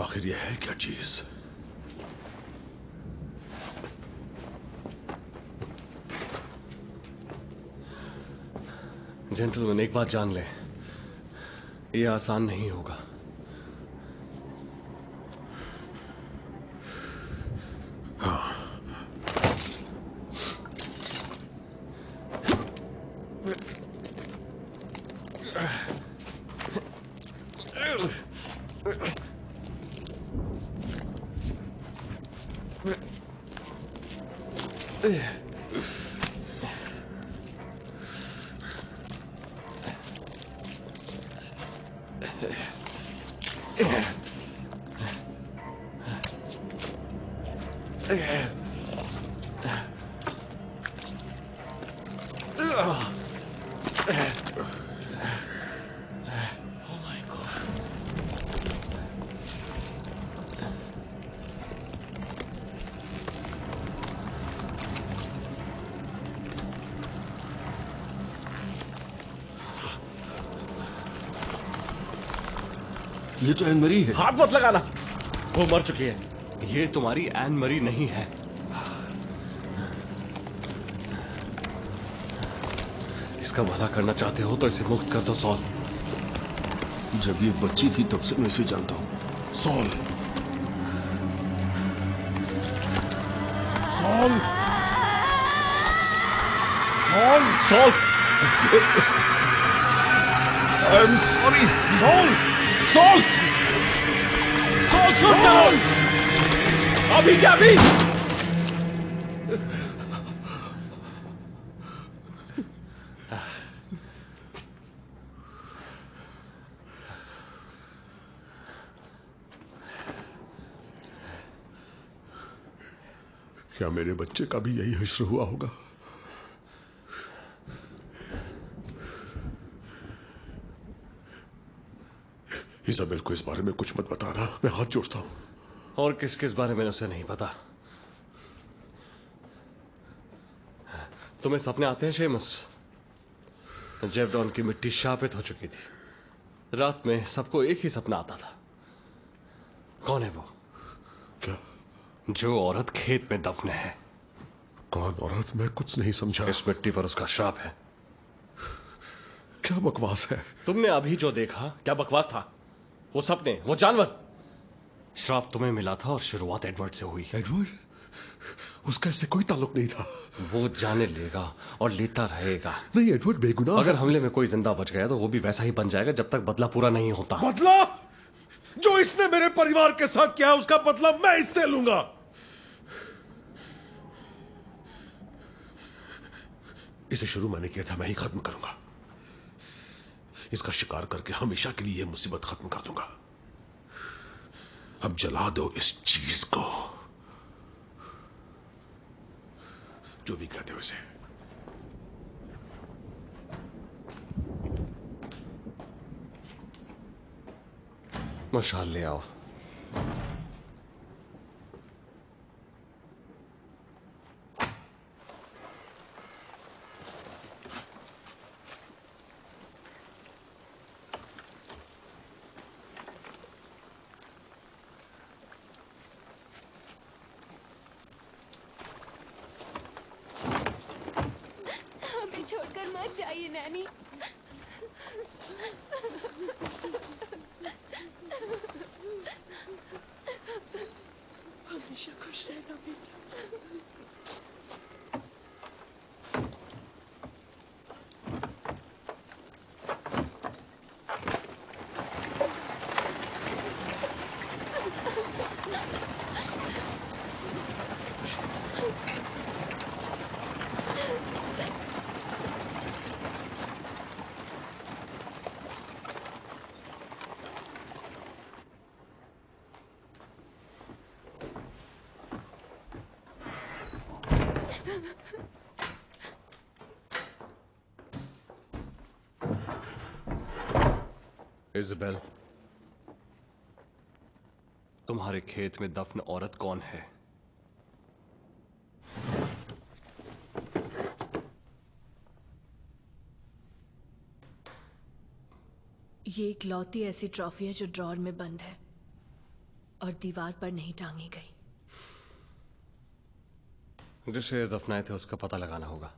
आखिर ये है क्या चीज? जेंटलमैन, एक बात जान ले, ये आसान नहीं होगा। हाँ। ये तो एन मरी है। हाथ मत लगाना, वो मर चुकी है। ये तुम्हारी एन मरी नहीं है। इसका भला करना चाहते हो तो इसे मुक्त कर दो सॉल। जब ये बच्ची थी तब से मैं इसे जानता हूं। Saul, Saul, Saul, Saul. I am sorry. Saul, Saul, Saul, Saul. अभी क्या अभी? क्या मेरे बच्चे का भी यही हश्र हुआ होगा? इसाबेल को इस बारे में कुछ मत बताना, मैं हाथ जोड़ता हूं। और किस किस बारे में उसे नहीं पता। तुम्हें सपने आते हैं शेमस? जेवडॉन की मिट्टी शापित हो चुकी थी। रात में सबको एक ही सपना आता था। कौन है वो? क्या? जो औरत खेत में दफन है। कौन औरत? मैं कुछ नहीं समझा। इस मिट्टी पर उसका श्राप है। क्या बकवास है? तुमने अभी जो देखा क्या बकवास था? वो सपने, वो जानवर। श्राप तुम्हें मिला था और शुरुआत एडवर्ड से हुई। एडवर्ड? उसका इससे कोई ताल्लुक नहीं था। वो जाने लेगा और लेता रहेगा। नहीं, एडवर्ड बेगुनाह। अगर हमले में कोई जिंदा बच गया तो वो भी वैसा ही बन जाएगा जब तक बदला पूरा नहीं होता। बदला? जो इसने मेरे परिवार के साथ किया उसका बदला मैं इससे लूंगा। इसे शुरू मैंने किया था, मैं ही खत्म करूंगा। इसका शिकार करके हमेशा के लिए यह मुसीबत खत्म कर दूंगा। अब जला दो इस चीज को, जो भी कहते हो इसे। मशाल ले आओ। हमें छोड़कर मत जाइए नैनी। हमेशा खुश रहना बेटा। इज़ाबेल, तुम्हारे खेत में दफन औरत कौन है? ये इकलौती ऐसी ट्रॉफी है जो ड्रॉर में बंद है और दीवार पर नहीं टांगी गई। जिसे दफनाए थे उसका पता लगाना होगा।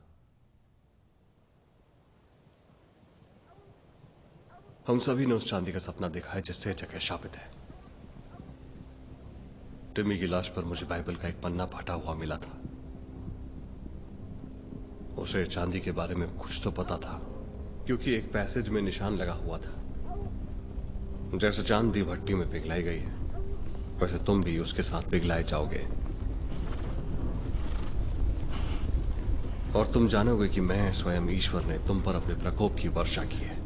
हम सभी ने उस चांदी का सपना देखा है जिससे ये जगह शापित है। टिमी की लाश पर मुझे बाइबल का एक पन्ना फटा हुआ मिला था। उसे चांदी के बारे में कुछ तो पता था, क्योंकि एक पैसेज में निशान लगा हुआ था। जैसे चांदी भट्टी में पिघलाई गई है, वैसे तुम भी उसके साथ पिघलाए जाओगे। और तुम जानोगे कि मैं स्वयं ईश्वर ने तुम पर अपने प्रकोप की वर्षा की है।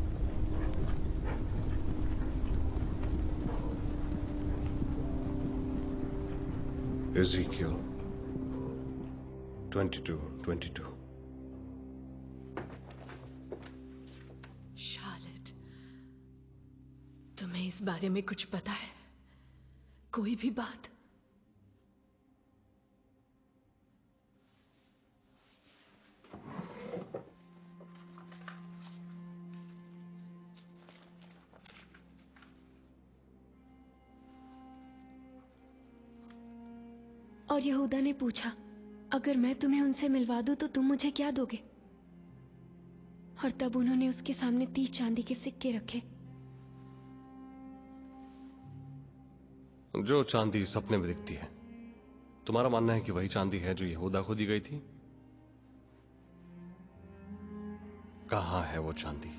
Ezekiel 22:22। शार्लेट, तुम्हें इस बारे में कुछ पता है? कोई भी बात? और यहूदा ने पूछा, अगर मैं तुम्हें उनसे मिलवा दूं तो तुम मुझे क्या दोगे? और तब उन्होंने उसके सामने 30 चांदी के सिक्के रखे। जो चांदी सपने में दिखती है, तुम्हारा मानना है कि वही चांदी है जो यहूदा को दी गई थी? कहां है वो चांदी?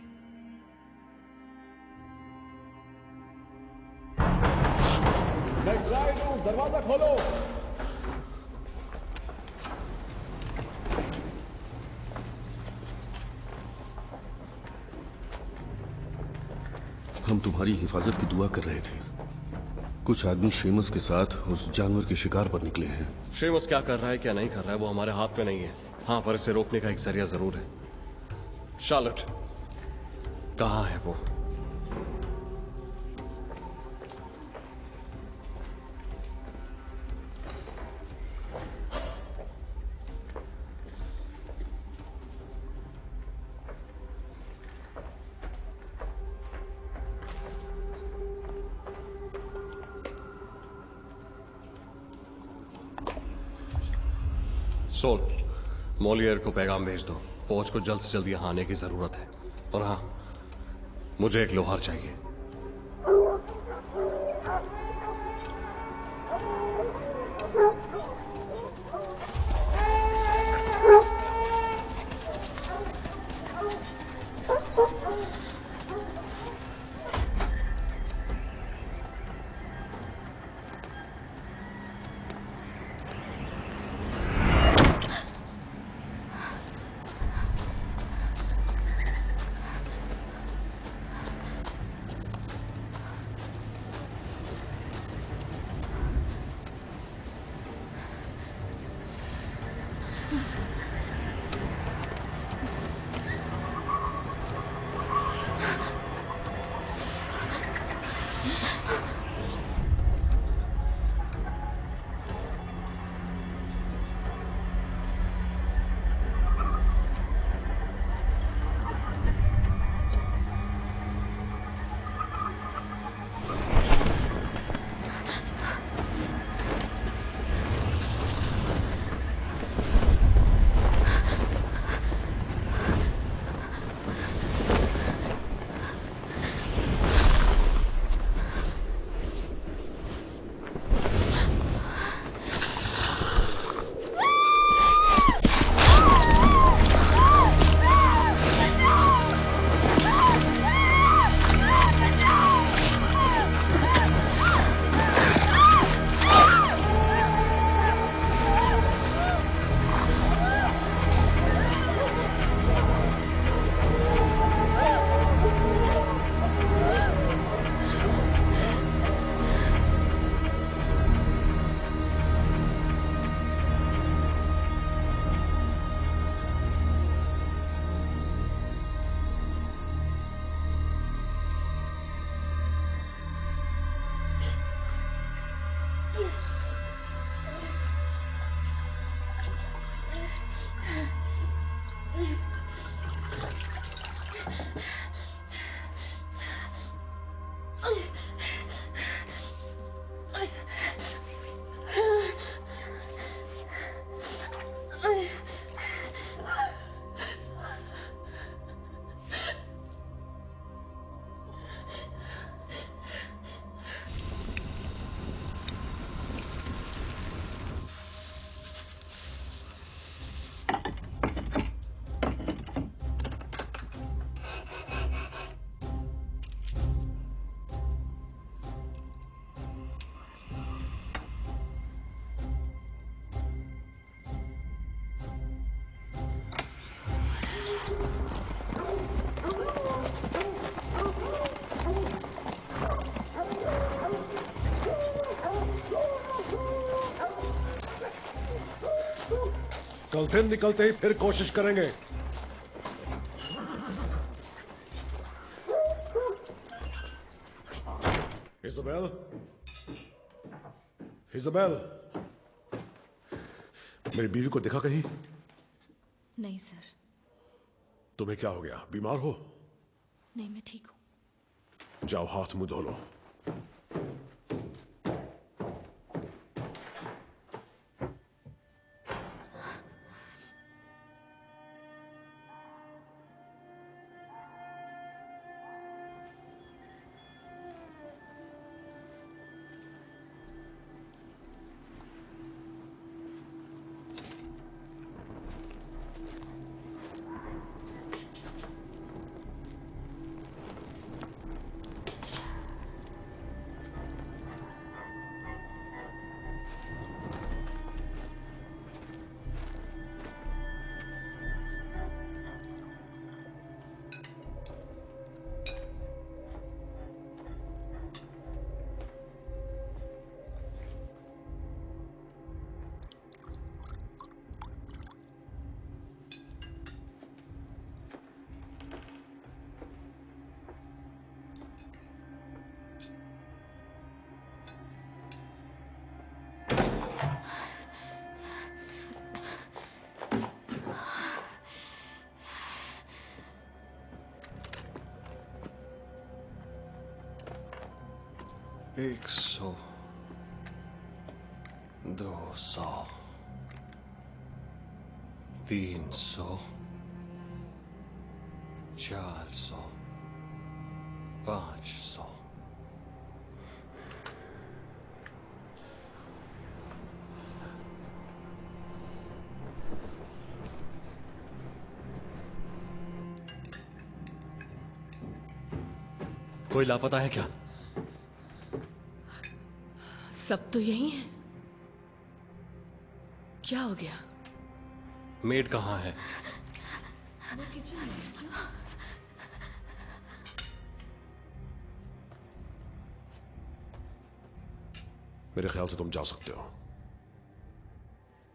दरवाजा खोलो। हम तुम्हारी हिफाजत की दुआ कर रहे थे। कुछ आदमी शेमस के साथ उस जानवर के शिकार पर निकले हैं। शेमस क्या कर रहा है क्या नहीं कर रहा है वो हमारे हाथ में नहीं है। हाँ, पर इसे रोकने का एक जरिया जरूर है। शार्लेट, कहां है वो? सोल, मोलियर को पैगाम भेज दो। फौज को जल्द से जल्द यहां आने की जरूरत है। और हाँ, मुझे एक लोहार चाहिए। कल दिन निकलते ही फिर कोशिश करेंगे। इज़ाबेल, इज़ाबेल, मेरी बीवी को देखा कहीं? नहीं सर। तुम्हें क्या हो गया? बीमार हो? नहीं, मैं ठीक हूँ। जाओ हाथ मुंह धो लो। एक सौ, 200, 300, 400, 500। कोई लापता है क्या? सब तो यही है। क्या हो गया? मेड कहाँ है? वो किचन में। क्यों? मेरे ख्याल से तुम जा सकते हो।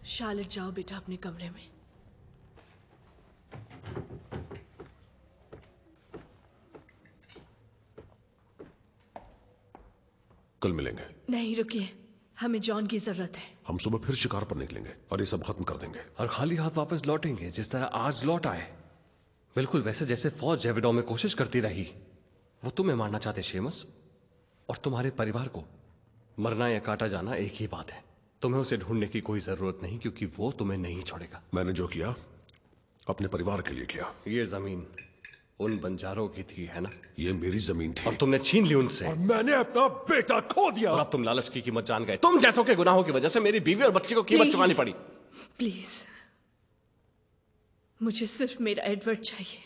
शार्लेट, जाओ बेटा अपने कमरे में। कल मिलेंगे। नहीं, रुकिए, हमें जॉन की जरूरत है। हम सुबह फिर शिकार पर निकलेंगे और ये सब खत्म कर देंगे। और खाली हाथ वापस लौटेंगे जिस तरह आज लौट आए। बिल्कुल वैसे जैसे फौज जेविडो में कोशिश करती रही। वो तुम्हें मारना चाहते शेमस, और तुम्हारे परिवार को। मरना या काटा जाना एक ही बात है। तुम्हें उसे ढूंढने की कोई जरूरत नहीं, क्योंकि वो तुम्हें नहीं छोड़ेगा। मैंने जो किया अपने परिवार के लिए किया। ये जमीन उन बंजारों की थी, है ना? ये मेरी जमीन थी और तुमने छीन ली उनसे। और मैंने अपना बेटा खो दिया। और अब तुम लालच की कीमत जान गए। तुम जैसों के गुनाहों की वजह से मेरी बीवी और बच्ची को कीमत चुकानी पड़ी। प्लीज, मुझे सिर्फ मेरा एडवर्ड चाहिए।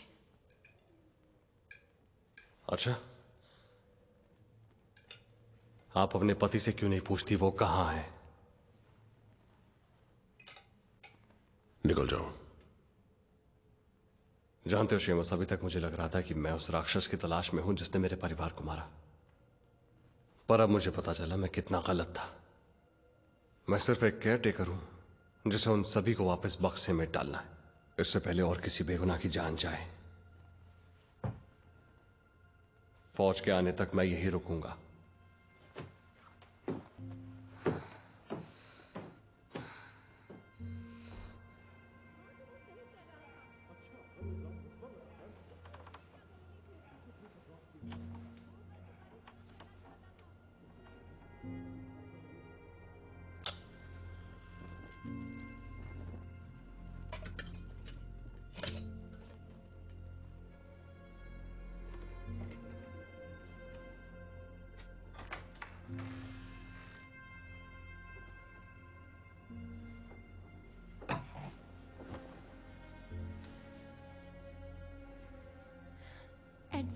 अच्छा, आप अपने पति से क्यों नहीं पूछती वो कहां है? निकल जाओ। जानते हो शेमस, अभी तक मुझे लग रहा था कि मैं उस राक्षस की तलाश में हूं जिसने मेरे परिवार को मारा। पर अब मुझे पता चला मैं कितना गलत था। मैं सिर्फ एक केयर टेकर हूं जिसे उन सभी को वापस बक्से में डालना है, इससे पहले और किसी बेगुनाह की जान जाए। फौज के आने तक मैं यही रुकूंगा।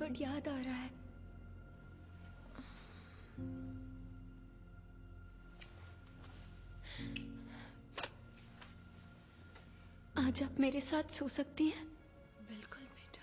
एडवर्ड याद आ रहा है। आज आप मेरे साथ सो सकती हैं? बिल्कुल बेटा।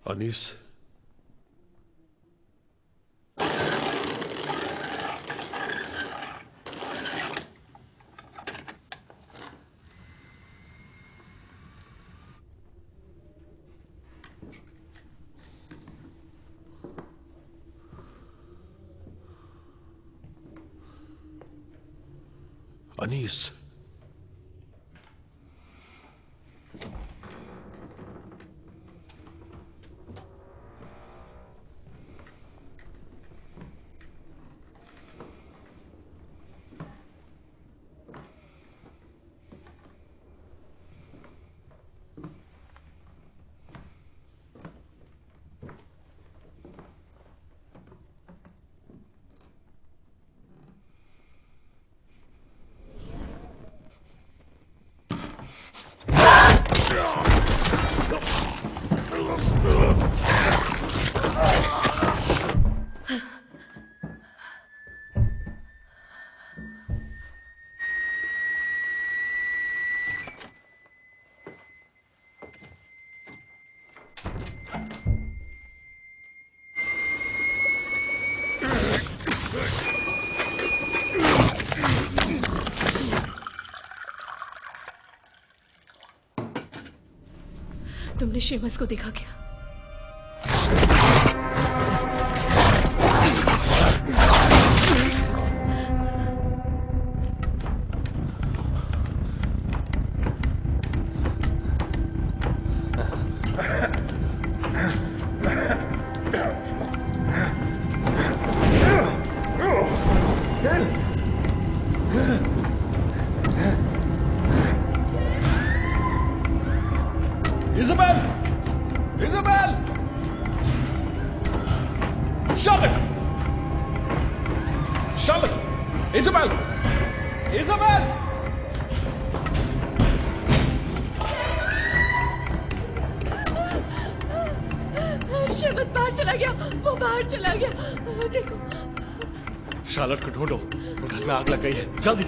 अनीस, अनीस, तुमने शेमस को देखा क्या? Isabel! चला गया, वो बाहर चला गया। देखो। शार्लेट को ढूंढो, घर में आग लग गई है, जल्दी।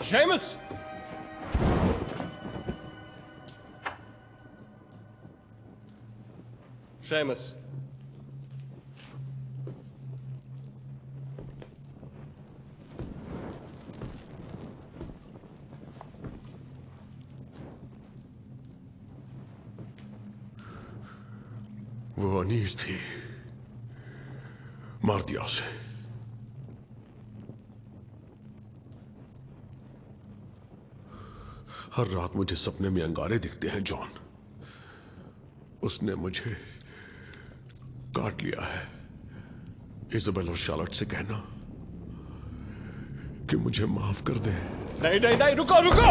Seamus! Seamus. वो अनीस थी, मार दिया उसे। हर रात मुझे सपने में अंगारे दिखते हैं जॉन। उसने मुझे काट लिया है। इजाबेल और शार्लेट से कहना कि मुझे माफ कर दे। नहीं नहीं नहीं, रुको रुको।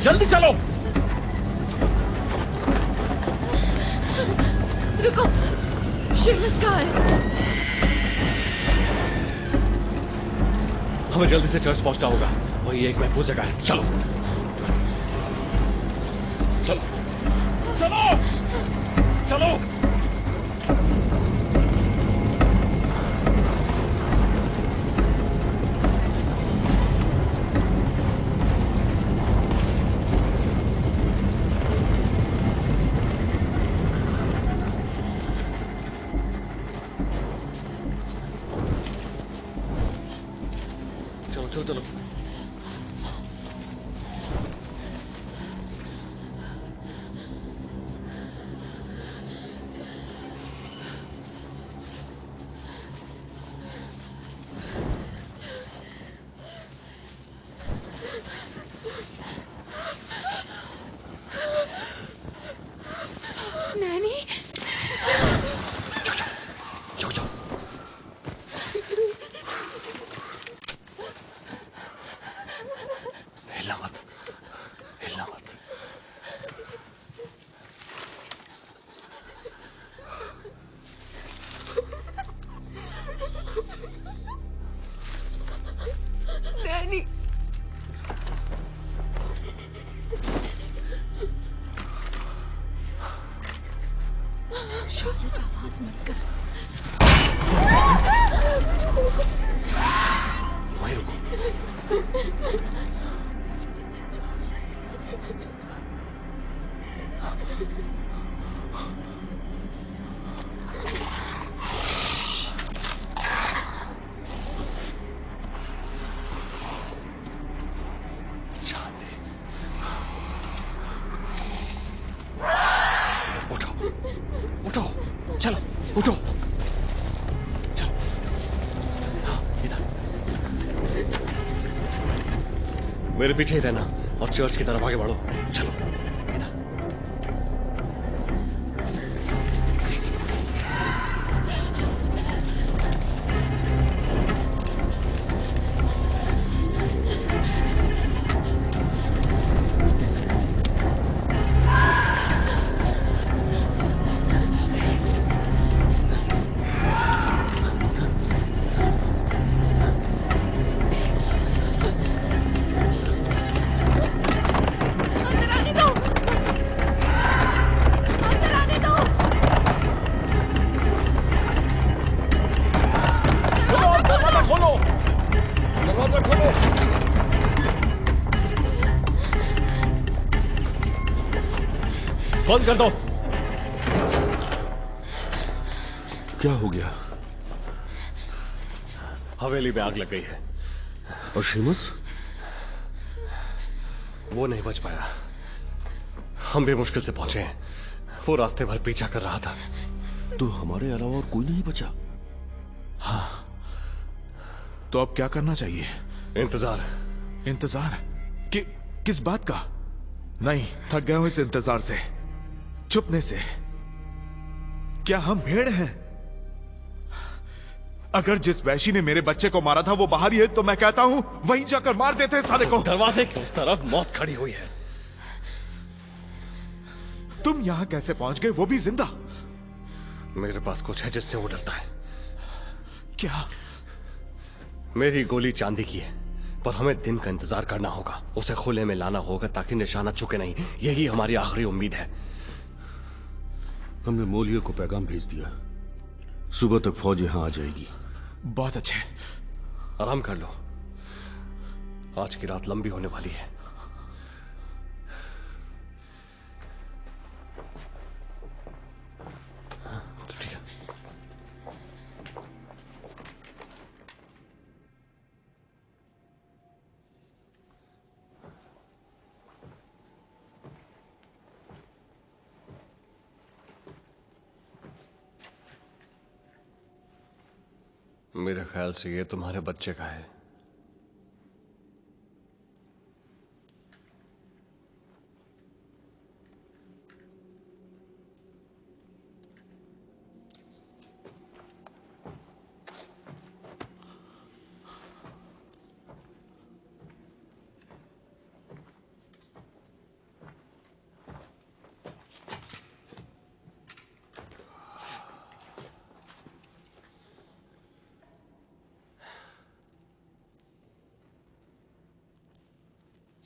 जल्दी चलो। रुको, शेमस कहाँ है? हमें जल्दी से चर्च पहुंचना होगा, वही एक महफूज जगह है। चलो चलो चलो चलो। चलो। नैनी, उठो। मेरे पीछे ही रहना और चर्च की तरफ आगे बढ़ो। चलो। बंद कर दो। क्या हो गया? हवेली में आग लग गई है। और शेमस? वो नहीं बच पाया। हम भी मुश्किल से पहुंचे हैं। वो रास्ते भर पीछा कर रहा था। तो हमारे अलावा और कोई नहीं बचा? हाँ। तो अब क्या करना चाहिए? इंतजार। इंतजार? किस बात का? नहीं, थक गया हूं इस इंतजार से, छुपने से। क्या हम भेड़ हैं? अगर जिस वैशी ने मेरे बच्चे को मारा था वो बाहर ही है तो मैं कहता हूं वहीं जाकर मार देते साले को। दरवाजे की उस तरफ मौत खड़ी हुई है। तुम यहां कैसे पहुंच गए, वो भी जिंदा? मेरे पास कुछ है जिससे वो डरता है। क्या? मेरी गोली चांदी की है, पर हमें दिन का इंतजार करना होगा। उसे खुले में लाना होगा ताकि निशाना चुके नहीं। यही हमारी आखिरी उम्मीद है। हमने मोलिया को पैगाम भेज दिया। सुबह तक फौज यहां आ जाएगी। बहुत अच्छे। आराम कर लो, आज की रात लंबी होने वाली है। ठीक है। मेरे ख्याल से ये तुम्हारे बच्चे का है।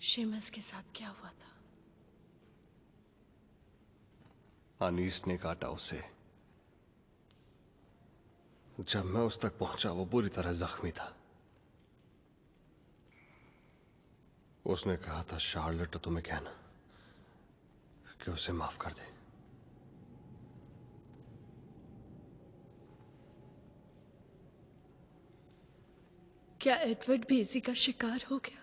शेमस के साथ क्या हुआ था? अनीस ने काटा उसे। जब मैं उस तक पहुंचा वो बुरी तरह जख्मी था। उसने कहा था शार्लेट तो तुम्हें कहना कि उसे माफ कर दे। क्या एडवर्ड भी इसी का शिकार हो गया?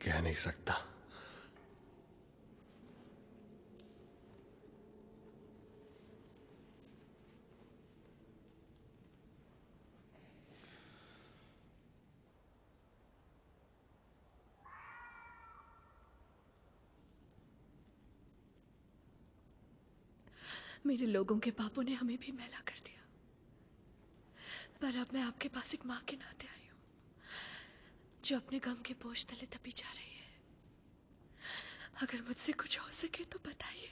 कह नहीं सकता। मेरे लोगों के पापों ने हमें भी मैला कर दिया, पर अब मैं आपके पास एक मां के नाते आई हूं जो अपने गम के बोझ तले दबी जा रही है। अगर मुझसे कुछ हो सके तो बताइए,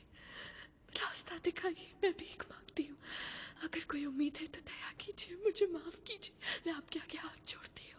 रास्ता दिखाइए। मैं भीख मांगती हूँ। अगर कोई उम्मीद है तो दया कीजिए, मुझे माफ कीजिए। मैं आपके आगे हाथ जोड़ती हूँ।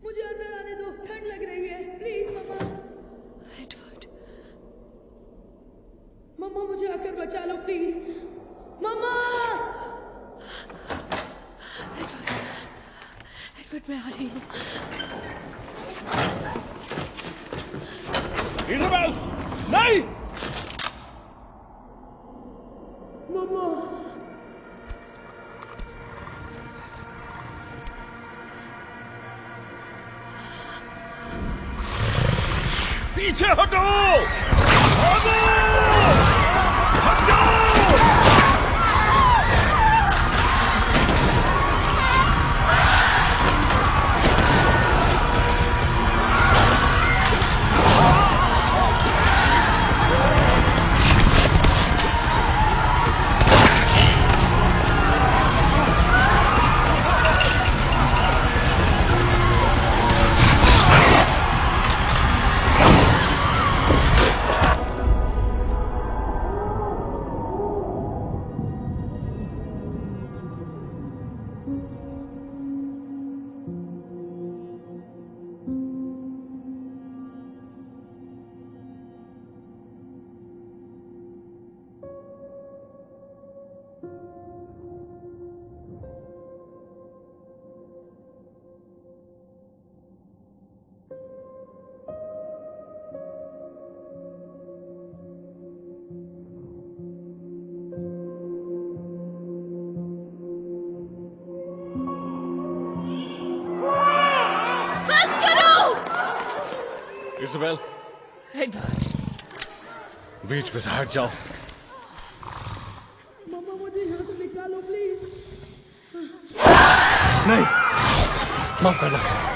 मुझे अंदर आने दो, ठंड लग रही है, प्लीज मम्मा। एडवर्ड, मम्मा मुझे आकर बचा लो प्लीज, मम्मा। एडवर्ड मैं आ रही हूँ। इज़ाबेल, नहीं। मम्मा पीछे हटो, भागो, हट जाओ। इज़ाबेल, एडवर्ड, बीच में से हट जाओ। मम्मा मुझे यहाँ से निकालो प्लीज। नहीं, माफ करना।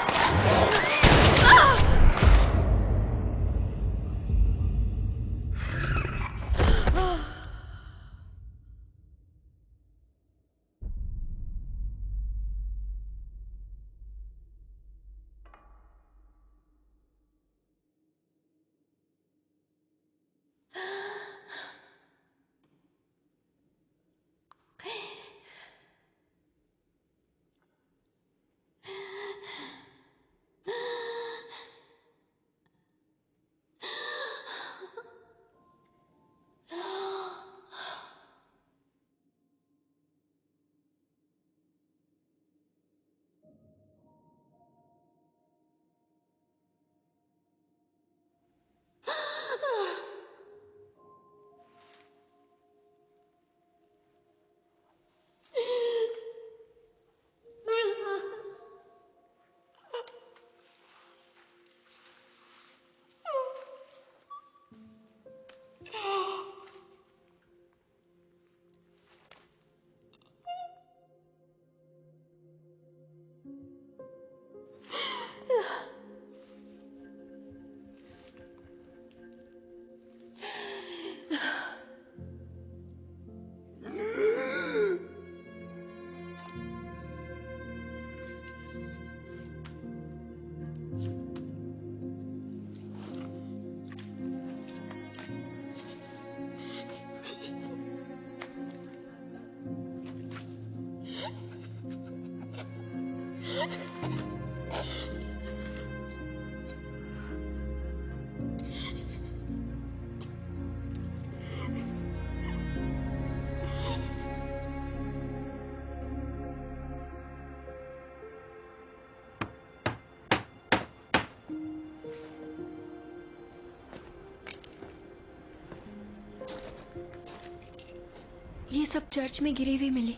ये सब चर्च में गिरे हुए मिले।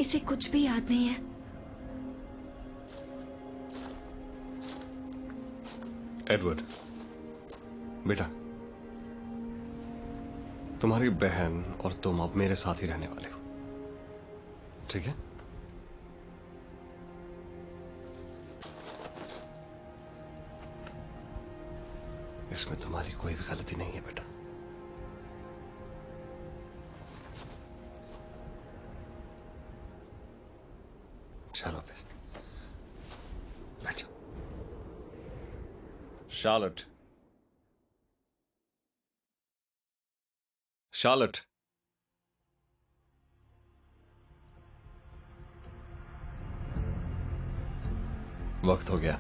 इसे कुछ भी याद नहीं है। एडवर्ड, बेटा, तुम्हारी बहन और तुम अब मेरे साथ ही रहने वाले हो, ठीक है? इसमें तुम्हारी कोई भी गलती नहीं है बेटा। चलो फिर बैठो। शार्लेट, शार्लेट, वक्त हो गया।